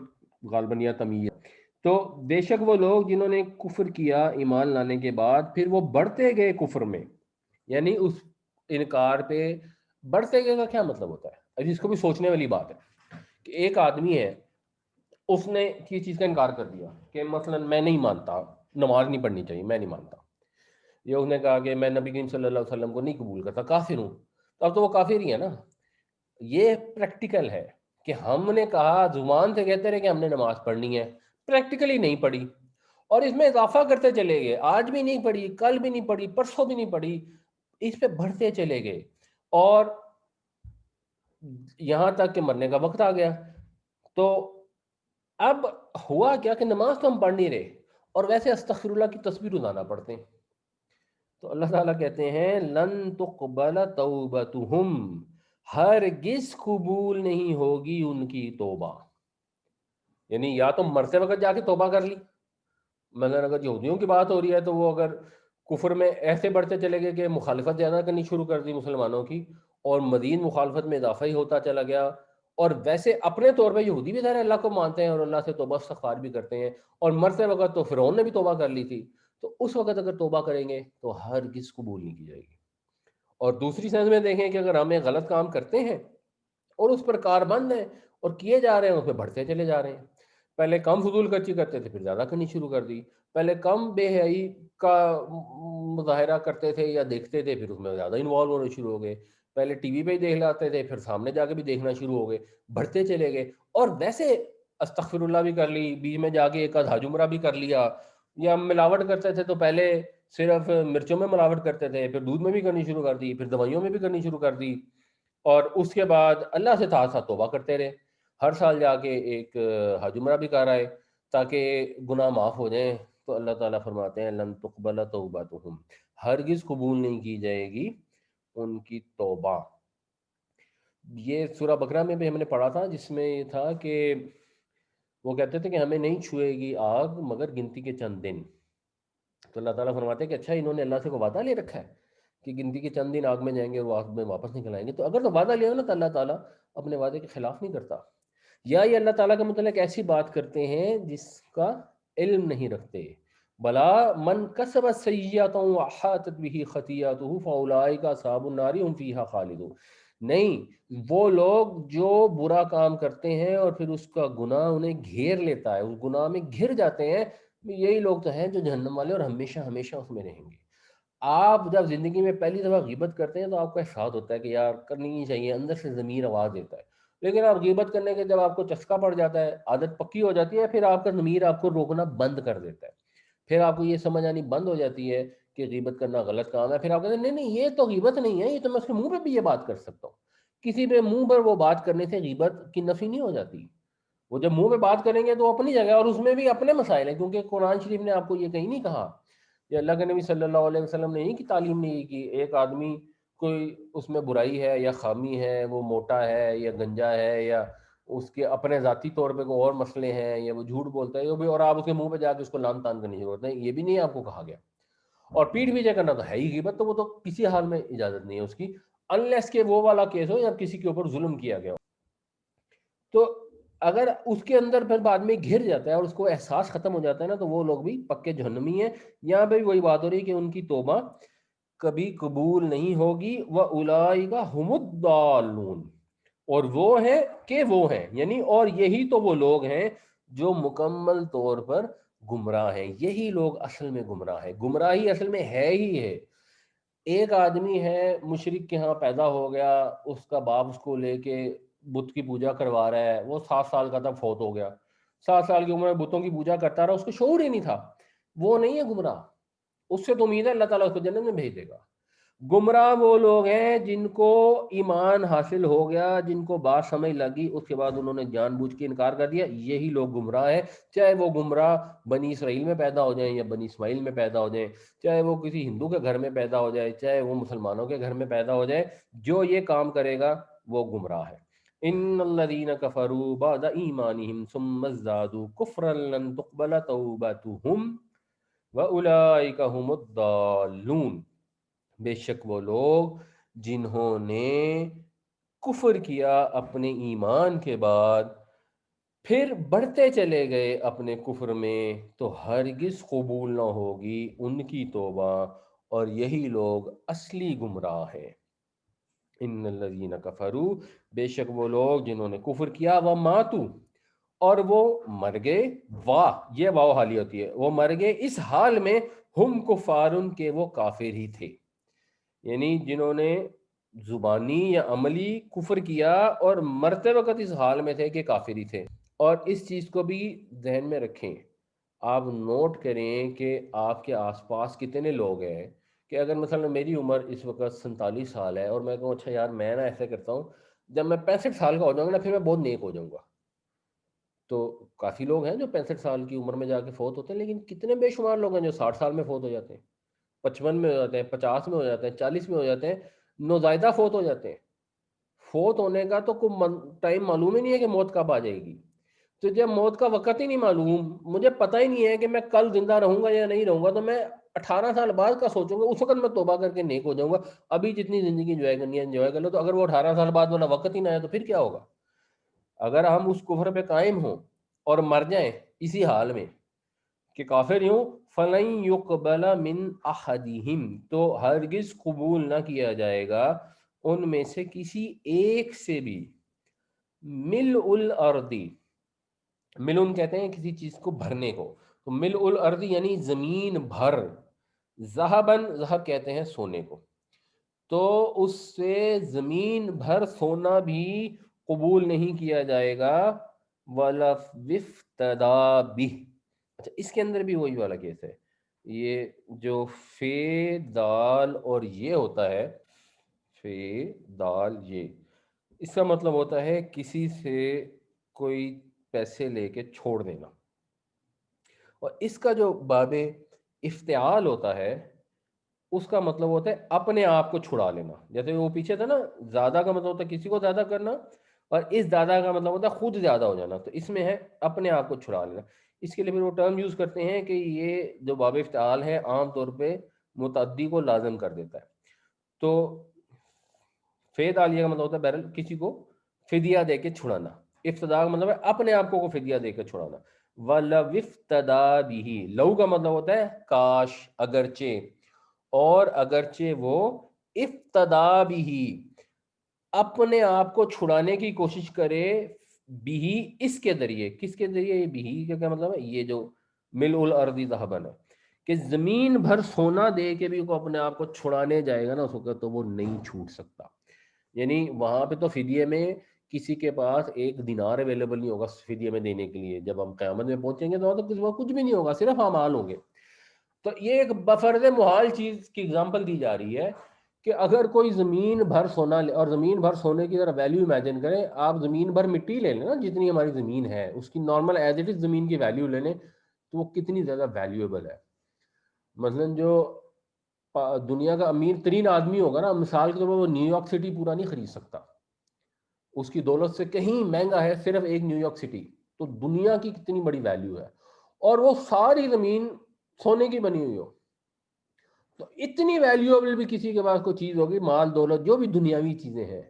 غالباً یا تمیز، تو بے شک وہ لوگ جنہوں نے کفر کیا ایمان لانے کے بعد پھر وہ بڑھتے گئے کفر میں، یعنی اس انکار پہ بڑھتے گئے کا کیا مطلب ہوتا ہے؟ اب اس کو بھی سوچنے والی بات ہے کہ ایک آدمی ہے اس نے کسی چیز کا انکار کر دیا کہ مثلا میں نہیں مانتا نماز نہیں پڑھنی چاہیے، میں نہیں مانتا، یا اس نے کہا کہ میں نبی کریم صلی اللہ علیہ وسلم کو نہیں قبول کرتا، کافر ہوں، تو اب تو وہ کافر ہی ہے نا۔ یہ پریکٹیکل ہے کہ ہم نے کہا زبان سے کہتے رہے کہ ہم نے نماز پڑھنی ہے، پریکٹیکلی نہیں پڑھی، اور اس میں اضافہ کرتے چلے گئے، آج بھی نہیں پڑھی، کل بھی نہیں پڑھی، پرسوں بھی نہیں پڑھی، اس پہ بڑھتے چلے گئے، اور یہاں تک کہ مرنے کا وقت آ گیا، تو اب ہوا کیا کہ نماز تو ہم پڑھ نہیں رہے، اور ویسے استغفر اللہ کی تسبیح روزانہ پڑھتے ہیں، تو اللہ تعالیٰ کہتے ہیں لن تقبل توبتہم، ہرگز قبول نہیں ہوگی ان کی توبہ، یعنی یا تو مرتے وقت جا کے توبہ کر لی، مثلا اگر یہودیوں کی بات ہو رہی ہے تو وہ اگر کفر میں ایسے بڑھتے چلے گئے کہ مخالفت زیادہ کرنی شروع کر دی مسلمانوں کی، اور مزید مخالفت میں اضافہ ہی ہوتا چلا گیا، اور ویسے اپنے طور پہ یہودی بھی ظاہر اللہ کو مانتے ہیں اور اللہ سے توبہ استغفار بھی کرتے ہیں، اور مرتے وقت تو فرعون نے بھی توبہ کر لی تھی، تو اس وقت اگر توبہ کریں گے تو ہرگز قبول نہیں کی جائے گی۔ اور دوسری سینس میں دیکھیں کہ اگر ہم ایک غلط کام کرتے ہیں اور اس پر کاربند ہیں اور کیے جا رہے ہیں، اس پہ بڑھتے چلے جا رہے ہیں، پہلے کم فضول خرچی کرتے تھے پھر زیادہ کرنی شروع کر دی، پہلے کم بے حیائی کا مظاہرہ کرتے تھے یا دیکھتے تھے پھر اس میں زیادہ انوالو ہونے شروع ہو گئے، پہلے ٹی وی پہ ہی دیکھ لاتے تھے پھر سامنے جا کے بھی دیکھنا شروع ہو گئے، بڑھتے چلے گئے، اور ویسے استغفر اللہ بھی کر لی، بیچ میں جا کے ایک آدھا جمرہ بھی کر لیا، یا ملاوٹ کرتے تھے تو پہلے صرف مرچوں میں ملاوٹ کرتے تھے پھر دودھ میں بھی کرنی شروع کر دی، پھر دوائیوں میں بھی کرنی شروع کر دی، اور اس کے بعد اللہ سے ساتھ ساتھ توبہ کرتے رہے، ہر سال جا کے ایک حج عمرہ بھی کر آئے تاکہ گناہ معاف ہو جائیں، تو اللہ تعالیٰ فرماتے ہیں لن تقبل توبتہم، ہرگز قبول نہیں کی جائے گی ان کی توبہ۔ یہ سورہ بقرہ میں بھی ہم نے پڑھا تھا جس میں یہ تھا کہ وہ کہتے تھے کہ ہمیں نہیں چھوئے گی آگ مگر گنتی کے چند دن، تو اللہ تعالیٰ فرماتے ہیں کہ اچھا انہوں نے اللہ سے کو وعدہ لے رکھا ہے کہ گنتی کے چند دن آگ میں جائیں گے اور وہ آگ میں واپس نکل آئیں گے، تو اگر تو وعدہ لیا ہو نا تو اللہ تعالیٰ اپنے وعدے کے خلاف نہیں کرتا، یا یہ اللہ تعالیٰ کے متعلق ایسی بات کرتے ہیں جس کا علم نہیں رکھتے، بلا من کسب سیئۃ وحاطت به خطیئته فاولئک اصحاب النار هم فیہا خالدون، نہیں، وہ لوگ جو برا کام کرتے ہیں اور پھر اس کا گناہ انہیں گھیر لیتا ہے، اس گناہ میں گھر جاتے ہیں، یہی لوگ تو ہیں جو جہنم والے اور ہمیشہ ہمیشہ اس میں رہیں گے۔ آپ جب زندگی میں پہلی دفعہ غیبت کرتے ہیں تو آپ کو احساس ہوتا ہے کہ یار کرنی نہیں چاہیے، اندر سے ضمیر آواز دیتا ہے، لیکن آپ غیبت کرنے کے جب آپ کو چسکا پڑ جاتا ہے، عادت پکی ہو جاتی ہے، پھر آپ کا ضمیر آپ کو روکنا بند کر دیتا ہے، پھر آپ کو یہ سمجھ آنی بند ہو جاتی ہے کہ غیبت کرنا غلط کام ہے، پھر آپ کہتے ہیں نہیں نہیں یہ تو غیبت نہیں ہے، یہ تو میں اس کے منہ پہ بھی یہ بات کر سکتا ہوں۔ کسی پہ منہ پر وہ بات کرنے سے غیبت کی نفی نہیں ہو جاتی، وہ جب منہ پہ بات کریں گے تو اپنی جگہ، اور اس میں بھی اپنے مسائل ہیں، کیونکہ قرآن شریف نے آپ کو یہ کہیں نہیں کہا، یہ اللہ کے نبی صلی اللہ علیہ وسلم نے یہی کی تعلیم نہیں کی ایک آدمی کوئی اس میں برائی ہے یا خامی ہے، وہ موٹا ہے یا گنجا ہے یا اس کے اپنے ذاتی طور پہ کوئی اور مسئلے ہیں یا وہ جھوٹ بولتا ہے، یہ بھی، اور آپ اس کے منہ پہ جا کے اس کو لان تان کرنے کی ضرورت نہیں، یہ بھی نہیں آپ کو کہا گیا۔ اور پیٹھ پیچھے کرنا تو ہے ہی غیبت، تو وہ تو کسی حال میں اجازت نہیں ہے اس کی، انلیس کہ وہ والا کیس ہو یا کسی کے اوپر ظلم کیا گیا ہو۔ تو اگر اس کے اندر پھر بعد میں گھر جاتا ہے اور اس کو احساس ختم ہو جاتا ہے نا، تو وہ لوگ بھی پکے جہنمی ہیں۔ یہاں پہ بھی وہی بات ہو رہی ہے کہ ان کی توبہ کبھی قبول نہیں ہوگی، وَأُولَٰئِکَ هُمُ الضَّالُّونَ، اور وہ ہیں کہ وہ ہیں، یعنی اور یہی تو وہ لوگ ہیں جو مکمل طور پر گمراہ ہیں، یہی لوگ اصل میں گمراہ ہیں، گمراہی اصل میں ہے ہی ہے۔ ایک آدمی ہے مشرک کے ہاں پیدا ہو گیا، اس کا باپ اس کو لے کے بت کی پوجا کروا رہا ہے، وہ 7 سال کا تب فوت ہو گیا، 7 سال کی عمر میں بتوں کی پوجا کرتا رہا، اس کو شعور ہی نہیں تھا، وہ نہیں ہے گمراہ، اس سے تو امید ہے اللہ تعالیٰ اس کو جنت میں بھیج دے گا۔ گمراہ وہ لوگ ہیں جن کو ایمان حاصل ہو گیا، جن کو بات سمجھ لگی، اس کے بعد انہوں نے جان بوجھ کے انکار کر دیا، یہی لوگ گمراہ ہیں، چاہے وہ گمراہ بنی اسرائیل میں پیدا ہو جائیں یا بنی اسماعیل میں پیدا ہو جائیں، چاہے وہ کسی ہندو کے گھر میں پیدا ہو جائے، چاہے وہ مسلمانوں کے گھر میں پیدا ہو جائے، جو یہ کام کرے گا وہ گمراہ ہے۔ ان الذين كفروا بعد ایمانهم ثم ازدادوا كفرا لن تقبل توبتهم واولئك هم الضالون، بے شک وہ لوگ جنہوں نے کفر کیا اپنے ایمان کے بعد، پھر بڑھتے چلے گئے اپنے کفر میں، تو ہرگز قبول نہ ہوگی ان کی توبہ، اور یہی لوگ اصلی گمراہ ہیں۔ ان الذین کفروا، بے شک وہ لوگ جنہوں نے کفر کیا، وہ ماتو، اور وہ مر گئے، واہ یہ واو حالی ہوتی ہے، وہ مر گئے اس حال میں، ہم کفارن کے وہ کافر ہی تھے، یعنی جنہوں نے زبانی یا عملی کفر کیا اور مرتے وقت اس حال میں تھے کہ کافر ہی تھے۔ اور اس چیز کو بھی ذہن میں رکھیں، آپ نوٹ کریں کہ آپ کے آس پاس کتنے لوگ ہیں کہ اگر مثلا میری عمر اس وقت 47 سال ہے اور میں کہوں اچھا یار میں نا ایسے کرتا ہوں، جب میں 65 سال کا ہو جاؤں گا نا پھر میں بہت نیک ہو جاؤں گا، تو کافی لوگ ہیں جو 65 سال کی عمر میں جا کے فوت ہوتے ہیں، لیکن کتنے بے شمار لوگ ہیں جو 60 سال میں فوت ہو جاتے ہیں، 55 میں ہو جاتے ہیں، 50 میں ہو جاتے ہیں، 40 میں ہو جاتے ہیں، نوزائیدہ فوت ہو جاتے ہیں۔ فوت ہونے کا تو کوئی ٹائم معلوم ہی نہیں ہے کہ موت کب آ جائے گی، تو جب موت کا وقت ہی نہیں معلوم، مجھے پتہ ہی نہیں ہے کہ میں کل زندہ رہوں گا یا نہیں رہوں گا، تو میں 18 سال بعد کا سوچوں گا، اس وقت میں توبہ کر کے نیک ہو جاؤں گا، ابھی جتنی زندگی انجوائے کرنی ہے انجوائے کر لو، تو اگر وہ 18 سال بعد والا وقت ہی نہ آیا تو پھر کیا ہوگا؟ اگر ہم اس کفر پہ قائم ہوں اور مر جائیں اسی حال میں کہ کافر یوں، فَلَن يُقْبَلَ مِنْ أَحَدِهِمْ، تو ہرگز قبول نہ کیا جائے گا ان میں سے کسی ایک سے بھی، ملء الارض، ملن کہتے ہیں کسی چیز کو بھرنے کو، تو ملء الارض یعنی زمین بھر، ذہبن، ذہب کہتے ہیں سونے کو، تو اس سے زمین بھر سونا بھی قبول نہیں کیا جائے گا، وَلَفْتَدَى بِهِ، اچھا اس کے اندر بھی وہی والا کیس ہے، یہ جو فے دال اور یہ ہوتا ہے، فے دال یہ، اس کا مطلب ہوتا ہے کسی سے کوئی پیسے لے کے چھوڑ دینا، اور اس کا جو باب افتعال ہوتا ہے اس کا مطلب ہوتا ہے اپنے آپ کو چھڑا لینا، جیسے وہ پیچھے تھا نا، زیادہ کا مطلب ہوتا ہے کسی کو زیادہ کرنا، اور اس زیادہ کا مطلب ہوتا ہے خود زیادہ ہو جانا، تو اس میں ہے اپنے آپ کو چھڑا لینا۔ اس کے لیے پھر وہ ٹرم یوز کرتے ہیں کہ یہ جو باب افتعال ہے عام طور پہ متعدی کو لازم کر دیتا ہے، تو فید عالیہ کا مطلب ہوتا ہے بہرحال کسی کو فدیہ دے کے چھڑانا، افتدا کا مطلب ہے اپنے آپ کو فدیہ دے کے چھڑانا، وَلَوِ افْتَدَىٰ بِهِ، لو کا مطلب ہوتا ہے کاش، اگرچہ، اور اگرچہ وہ افتدا بھی، اپنے آپ کو چھڑانے کی کوشش کرے، بھی اس کے ذریعے، کس کے ذریعے، بھی کا کیا مطلب ہے، یہ جو ملء الارض ذہبن ہے، کہ زمین بھر سونا دے کے بھی وہ اپنے آپ کو چھڑانے جائے گا نا اس وقت، تو وہ نہیں چھوٹ سکتا. یعنی وہاں پہ تو فدیے میں کسی کے پاس ایک دینار اویلیبل نہیں ہوگا فدیے میں دینے کے لیے. جب ہم قیامت میں پہنچیں گے تو وہاں تو کسی کو کچھ بھی نہیں ہوگا، صرف اعمال ہوں گے. تو یہ ایک بفرض محال چیز کی اگزامپل دی جا رہی ہے کہ اگر کوئی زمین بھر سونا لے، اور زمین بھر سونے کی ذرا ویلیو امیجن کریں آپ، زمین بھر مٹی لے لیں نا جتنی ہماری زمین ہے، اس کی نارمل ایز اٹ از زمین کی ویلیو لے لیں تو وہ کتنی زیادہ ویلیویبل ہے. مثلا جو دنیا کا امیر ترین آدمی ہوگا نا، مثال کے طور پر وہ نیو یارک سٹی پورا نہیں خرید سکتا، اس کی دولت سے کہیں مہنگا ہے صرف ایک نیو یارک سٹی. تو دنیا کی کتنی بڑی ویلیو ہے، اور وہ ساری زمین سونے کی بنی ہوئی ہو، تو اتنی ویلیوبل بھی کسی کے پاس کوئی چیز ہوگی، مال دولت جو بھی دنیاوی چیزیں ہیں،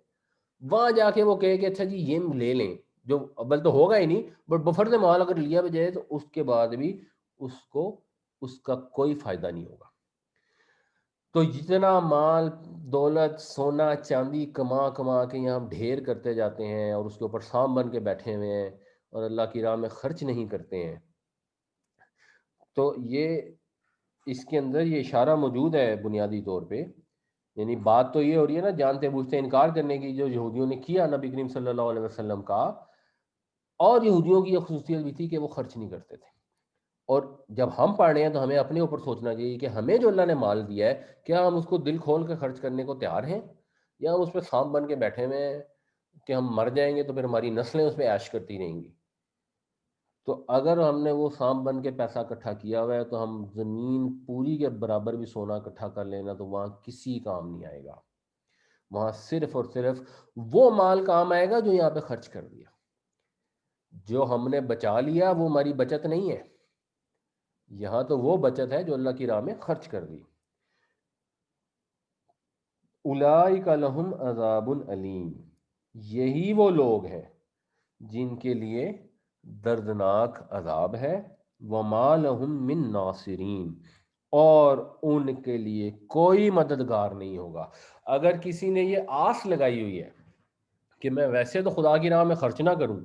وہاں جا کے وہ کہے کہ اچھا جی یہ لے لیں، جو ابل تو ہوگا ہی نہیں، بٹ بفرض مال اگر لیا بھی جائے تو اس کے بعد بھی اس کو اس کا کوئی فائدہ نہیں ہوگا. تو جتنا مال دولت سونا چاندی کما کما کے یہاں ڈھیر کرتے جاتے ہیں اور اس کے اوپر سام بن کے بیٹھے ہوئے ہیں اور اللہ کی راہ میں خرچ نہیں کرتے ہیں، تو یہ اس کے اندر یہ اشارہ موجود ہے بنیادی طور پہ. یعنی بات تو یہ ہو رہی ہے نا جانتے بوجھتے انکار کرنے کی جو یہودیوں نے کیا نبی کریم صلی اللہ علیہ وسلم کا. اور یہودیوں کی یہ خصوصیت بھی تھی کہ وہ خرچ نہیں کرتے تھے. اور جب ہم پڑھ رہے ہیں تو ہمیں اپنے اوپر سوچنا چاہیے کہ ہمیں جو اللہ نے مال دیا ہے کیا ہم اس کو دل کھول کے خرچ کرنے کو تیار ہیں، یا ہم اس پہ سانپ بن کے بیٹھے ہوئے ہیں کہ ہم مر جائیں گے تو پھر ہماری نسلیں اس پہ عیش کرتی رہیں گی. تو اگر ہم نے وہ سانپ بن کے پیسہ اکٹھا کیا ہوا ہے تو ہم زمین پوری کے برابر بھی سونا اکٹھا کر لینا تو وہاں کسی کام نہیں آئے گا. وہاں صرف اور صرف وہ مال کام آئے گا جو یہاں پہ خرچ کر دیا. جو ہم نے بچا لیا وہ ہماری بچت نہیں ہے، یہاں تو وہ بچت ہے جو اللہ کی راہ میں خرچ کر دی. اولئک لہم عذاب علیم، یہی وہ لوگ ہیں جن کے لیے دردناک عذاب ہے. وما لہم من ناصرین، اور ان کے لیے کوئی مددگار نہیں ہوگا. اگر کسی نے یہ آس لگائی ہوئی ہے کہ میں ویسے تو خدا کی راہ میں خرچ نہ کروں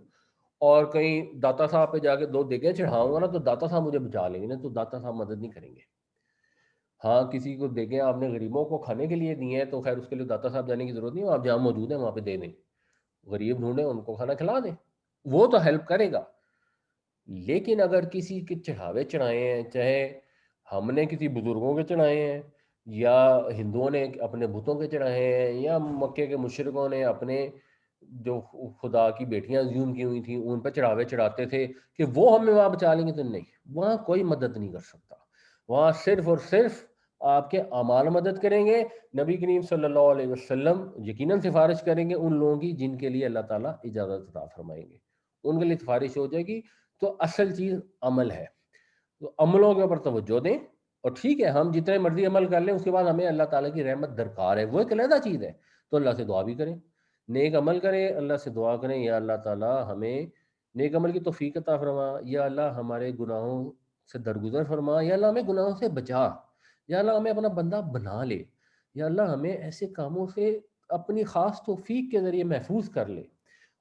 اور کہیں داتا صاحب پہ جا کے دو دیگیں چڑھاؤں گا نا تو داتا صاحب مجھے بچا لیں گے نا، تو داتا صاحب مدد نہیں کریں گے. ہاں کسی کو دیگیں آپ نے غریبوں کو کھانے کے لیے دی ہیں تو خیر اس کے لیے داتا صاحب جانے کی ضرورت نہیں، آپ جہاں موجود ہیں وہاں پہ دے دیں، غریب ڈھونڈیں ان کو کھانا کھلا دیں، وہ تو ہیلپ کرے گا. لیکن اگر کسی کے چڑھاوے چڑھائے ہیں، چاہے ہم نے کسی بزرگوں کے چڑھائے ہیں یا ہندوؤں نے اپنے بتوں کے چڑھائے ہیں یا مکے کے مشرکوں نے اپنے جو خدا کی بیٹیاں زیوم کی ہوئی تھیں ان پہ چڑھاوے چڑھاتے تھے کہ وہ ہمیں وہاں بچا لیں گے، تو نہیں، وہاں کوئی مدد نہیں کر سکتا. وہاں صرف اور صرف آپ کے اعمال مدد کریں گے. نبی کریم صلی اللہ علیہ وسلم یقیناً سفارش کریں گے ان لوگوں کی جن کے لیے اللہ تعالیٰ اجازت عطا فرمائیں گے، ان کے لیے سفارش ہو جائے گی. تو اصل چیز عمل ہے، تو عملوں کے اوپر توجہ دیں. اور ٹھیک ہے ہم جتنے مرضی عمل کر لیں اس کے بعد ہمیں اللہ تعالیٰ کی رحمت درکار ہے، وہ ایک علیحدہ چیز ہے. تو اللہ سے دعا بھی کریں، نیک عمل کریں، اللہ سے دعا کریں یا اللہ تعالیٰ ہمیں نیک عمل کی توفیق عطا فرما، یا اللہ ہمارے گناہوں سے درگزر فرما، یا اللہ ہمیں گناہوں سے بچا، یا اللہ ہمیں اپنا بندہ بنا لے، یا اللہ ہمیں ایسے کاموں سے اپنی خاص توفیق کے ذریعے محفوظ کر لے.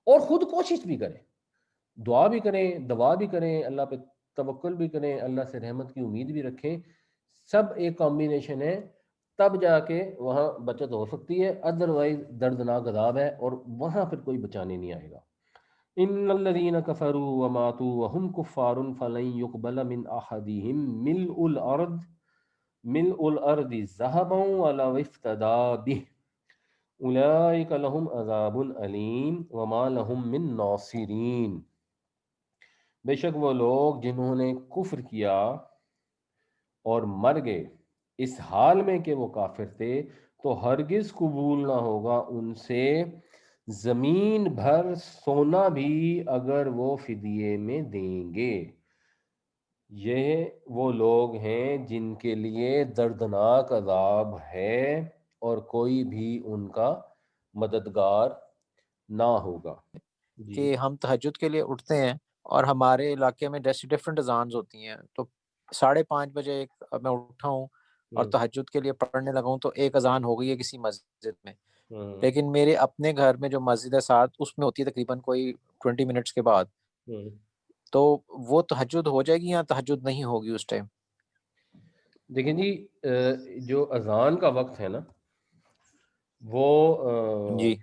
اور خود کوشش بھی کریں، دعا بھی کریں، دعا بھی کریں، اللہ پہ توکل بھی کریں، اللہ سے رحمت کی امید بھی رکھیں. سب ایک کمبینیشن ہے، تب جا کے وہاں بچت ہو سکتی ہے، ادروائز دردناک عذاب ہے اور وہاں پھر کوئی بچانے نہیں آئے گا. ان الذين كفروا وماتوا وهم كفار فلن يقبل من احدهم ملء الارض ذهبا ولو افتدى به اولئك لهم عذاب علیم وما لهم من ناصرین. بے شک وہ لوگ جنہوں نے کفر کیا اور مر گئے اس حال میں کہ وہ کافر تھے تو ہرگز قبول نہ ہوگا ان سے زمین بھر سونا بھی اگر وہ فدیے میں دیں گے. یہ وہ لوگ ہیں جن کے لیے دردناک عذاب ہے اور کوئی بھی ان کا مددگار نہ ہوگا. جی کہ ہم تہجد کے لیے اٹھتے ہیں اور ہمارے علاقے میں ڈفرینٹ اذانز ہوتی ہیں، تو 5:30 بجے میں اٹھا ہوں اور ہوں تہجد کے لیے پڑھنے لگا ہوں تو ایک اذان ہو گئی ہے کسی مسجد میں، ہوں لیکن میرے اپنے گھر میں جو مسجد ہے ساتھ اس میں ہوتی ہے تقریباً کوئی 20 منٹس کے بعد، ہوں تو وہ تہجد ہو جائے گی یا تہجد نہیں ہوگی اس ٹائم؟ دیکھیں جی، جو اذان کا وقت ہے نا، وہ جی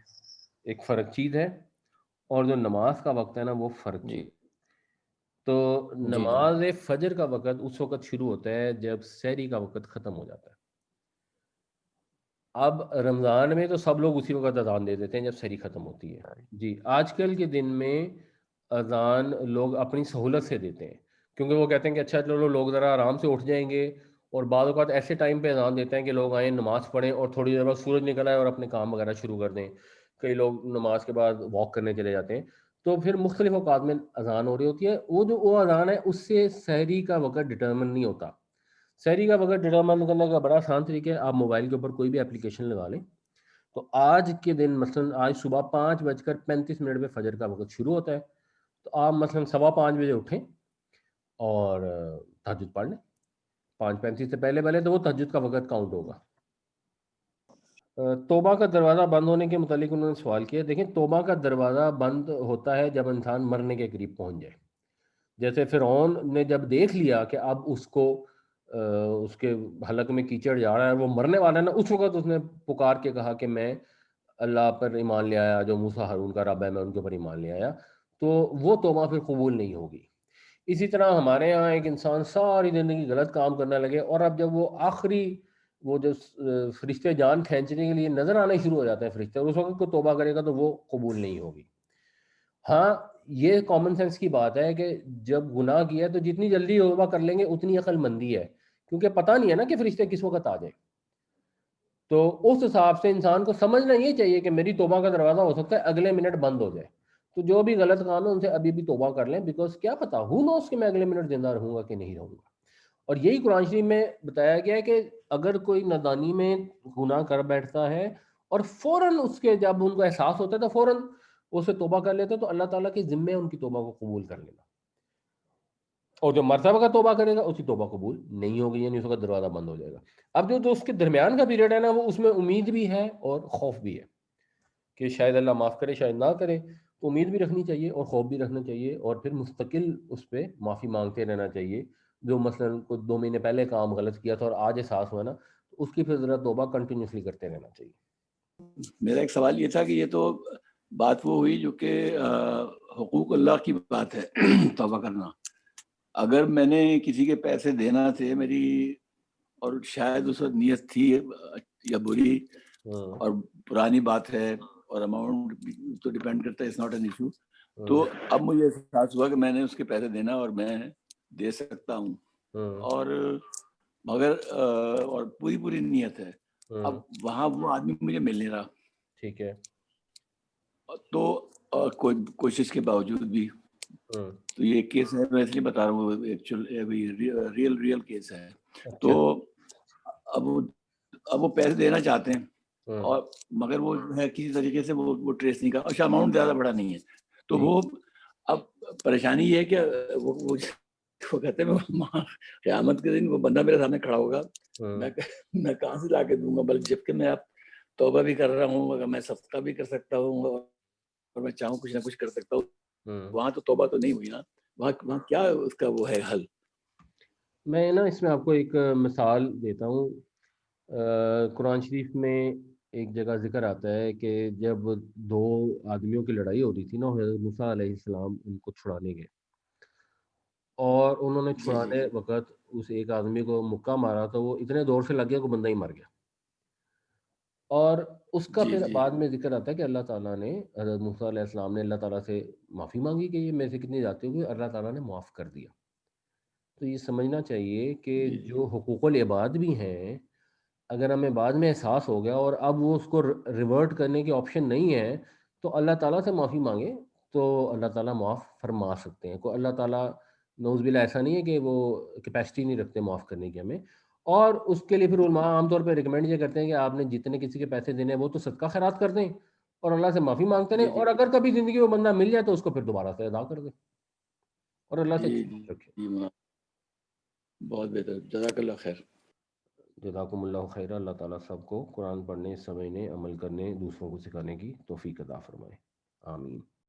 ایک فرق چیز ہے، اور جو نماز کا وقت ہے نا وہ فرق جی چیز۔ تو جی جی نماز فجر کا وقت اس وقت شروع ہوتا ہے جب سحری کا وقت ختم ہو جاتا ہے۔ اب رمضان میں تو سب لوگ اسی وقت اذان دے دیتے ہیں جب سحری ختم ہوتی ہے۔ جی، آج کل کے دن میں اذان لوگ اپنی سہولت سے دیتے ہیں، کیونکہ وہ کہتے ہیں کہ اچھا چلو لوگ ذرا آرام سے اٹھ جائیں گے، اور بعض اوقات ایسے ٹائم پہ اذان دیتے ہیں کہ لوگ آئیں نماز پڑھیں اور تھوڑی دیر بعد سورج نکل آئے اور اپنے کام وغیرہ شروع کر دیں۔ کئی لوگ نماز کے بعد واک کرنے چلے جاتے ہیں، تو پھر مختلف اوقات میں اذان ہو رہی ہوتی ہے۔ وہ اذان ہے، اس سے سحری کا وقت ڈٹرمن نہیں ہوتا۔ سحری کا وقت ڈٹرمن کرنے کا بڑا آسان طریقہ ہے، آپ موبائل کے اوپر کوئی بھی اپلیکیشن لگا لیں۔ تو آج کے دن مثلا آج صبح 5:35 پہ فجر کا وقت شروع ہوتا ہے، تو آپ مثلا 5:15 بجے اٹھیں اور تہجد پڑھ لیں 5:35 سے پہلے پہلے، تو وہ تہجد کا وقت کاؤنٹ ہوگا۔ توبہ کا دروازہ بند ہونے کے متعلق انہوں نے سوال کیا۔ دیکھیں، توبہ کا دروازہ بند ہوتا ہے جب انسان مرنے کے قریب پہنچ جائے۔ جیسے فرعون نے جب دیکھ لیا کہ اب اس کو اس کے حلق میں کیچڑ جا رہا ہے، وہ مرنے والا ہے نا، اس وقت اس نے پکار کے کہا کہ میں اللہ پر ایمان لے آیا، جو موسیٰ ہارون کا رب ہے میں ان کے اوپر ایمان لے آیا، تو وہ توبہ پھر قبول نہیں ہوگی۔ اسی طرح ہمارے ہاں ایک انسان ساری زندگی غلط کام کرنے لگے، اور اب جب وہ آخری وہ جو فرشتے جان کھینچنے کے لیے نظر آنے شروع ہو جاتے ہیں فرشتے، اور اس وقت کو توبہ کرے گا تو وہ قبول نہیں ہوگی۔ ہاں، یہ کامن سینس کی بات ہے کہ جب گناہ کیا ہے تو جتنی جلدی توبہ کر لیں گے اتنی عقل مندی ہے، کیونکہ پتہ نہیں ہے نا کہ فرشتے کس وقت آ جائیں۔ تو اس حساب سے انسان کو سمجھنا یہ چاہیے کہ میری توبہ کا دروازہ ہو سکتا ہے اگلے منٹ بند ہو جائے، تو جو بھی غلط کام ہے ان سے ابھی بھی توبہ کر لیں، بیکاز کیا پتا ہو نوز کہ میں اگلے منٹ زندہ رہوں گا کہ نہیں رہوں گا۔ اور یہی قرآن شریف میں بتایا گیا ہے کہ اگر کوئی نادانی میں گناہ کر بیٹھتا ہے اور فوراً اس کے جب ان کو احساس ہوتا ہے تو فوراً اسے توبہ کر لیتے، تو اللہ تعالیٰ کے ذمے ہے ان کی توبہ کو قبول کر لینا، اور جو مرتبہ کا توبہ کرے گا اس کی توبہ قبول نہیں ہوگی، یعنی اس کا دروازہ بند ہو جائے گا۔ اب جو اس کے درمیان کا پیریڈ ہے نا، وہ اس میں امید بھی ہے اور خوف بھی ہے کہ شاید اللہ معاف کرے شاید نہ کرے، تو امید بھی رکھنی چاہیے اور خوف بھی رکھنا چاہیے، اور پھر مستقل اس پہ معافی مانگتے رہنا چاہیے۔ جو مثلا کوئی 2 مہینے پہلے کام غلط کیا تھا اور آج احساس ہوا نا، تو اس کی پھر ذرا توبہ کنٹینیوسلی کرتے رہنا چاہیے۔ میرا ایک سوال یہ تھا کہ یہ تو بات وہ ہوئی جو کہ حقوق اللہ کی بات ہے توبہ کرنا۔ اگر میں نے کسی کے پیسے دینا تھے میری، اور شاید اس وقت نیت تھی یا بری، اور پرانی بات ہے اور اماؤنٹ تو ڈیپینڈ کرتا ہے، اٹس ناٹ این ایشو، تو اب مجھے احساس ہوا کہ میں نے اس کے پیسے دینا اور میں دے سکتا ہوں، اور مگر اور پوری نیت ہے، اب وہاں وہ آدمی مجھے مل نہیں رہا، ٹھیک ہے، تو کوئی کوشش کے باوجود بھی، تو یہ کیس ہے، میں اس لیے بتا رہا ہوں، ایکچوئل ریئل کیس ہے۔ تو اب وہ پیسے دینا چاہتے ہیں، اور مگر وہ ہے کسی طریقے سے وہ ٹریس نہیں کر، اور اماؤنٹ زیادہ بڑا نہیں ہے، تو وہ اب پریشانی یہ ہے کہ وہ کہتے ہیں قیامت کے دن وہ بندہ میرے سامنے کھڑا ہوگا، میں کہاں سے لا کے دوں گا، بلکہ جبکہ میں اب توبہ بھی کر رہا ہوں، اگر میں صدقہ بھی کر سکتا ہوں اور میں چاہوں کچھ نہ کچھ کر سکتا ہوں، وہاں تو توبہ تو نہیں ہوئی نا، وہاں کیا اس کا وہ ہے حل؟ میں نا اس میں آپ کو ایک مثال دیتا ہوں۔ قرآن شریف میں ایک جگہ ذکر آتا ہے کہ جب 2 آدمیوں کی لڑائی ہو رہی تھی نا، حضرت موسیٰ علیہ السلام ان کو چھڑانے گئے، اور انہوں نے چھڑانے وقت اس ایک آدمی کو مکہ مارا تو وہ اتنے زور سے لگ گیا کہ بندہ ہی مر گیا، اور اس کا پھر بعد میں ذکر آتا ہے کہ اللہ تعالیٰ نے حضرت موسیٰ علیہ السلام نے اللہ تعالیٰ سے معافی مانگی کہ یہ میرے سے کتنی جاتی ہوگی، اللہ تعالیٰ نے معاف کر دیا۔ تو یہ سمجھنا چاہیے کہ جو حقوق العباد بھی ہیں، اگر ہمیں بعد میں احساس ہو گیا اور اب وہ اس کو ریورٹ کرنے کی آپشن نہیں ہے، تو اللہ تعالیٰ سے معافی مانگیں، تو اللہ تعالیٰ معاف فرما سکتے ہیں۔ کوئی اللہ تعالیٰ نعوذ باللہ ایسا نہیں ہے کہ وہ کیپیسٹی نہیں رکھتے معاف کرنے کی ہمیں، اور اس کے لیے پھر علماء عام طور پہ ریکمینڈ یہ کرتے ہیں کہ آپ نے جتنے کسی کے پیسے دینے ہیں وہ تو صدقہ خیرات کر دیں اور اللہ سے معافی مانگتے رہیں، اور اگر کبھی زندگی میں بندہ مل جائے تو اس کو پھر دوبارہ سے ادا کر دیں اور اللہ سے اچھی بات رکھیں۔ بہت بہتر، جزاک اللہ خیر۔ جزاکم اللہ خیر۔ اللہ تعالیٰ سب کو قرآن پڑھنے، سمجھنے، عمل کرنے، دوسروں کو سکھانے کی توفیق عطا فرمائے، آمین۔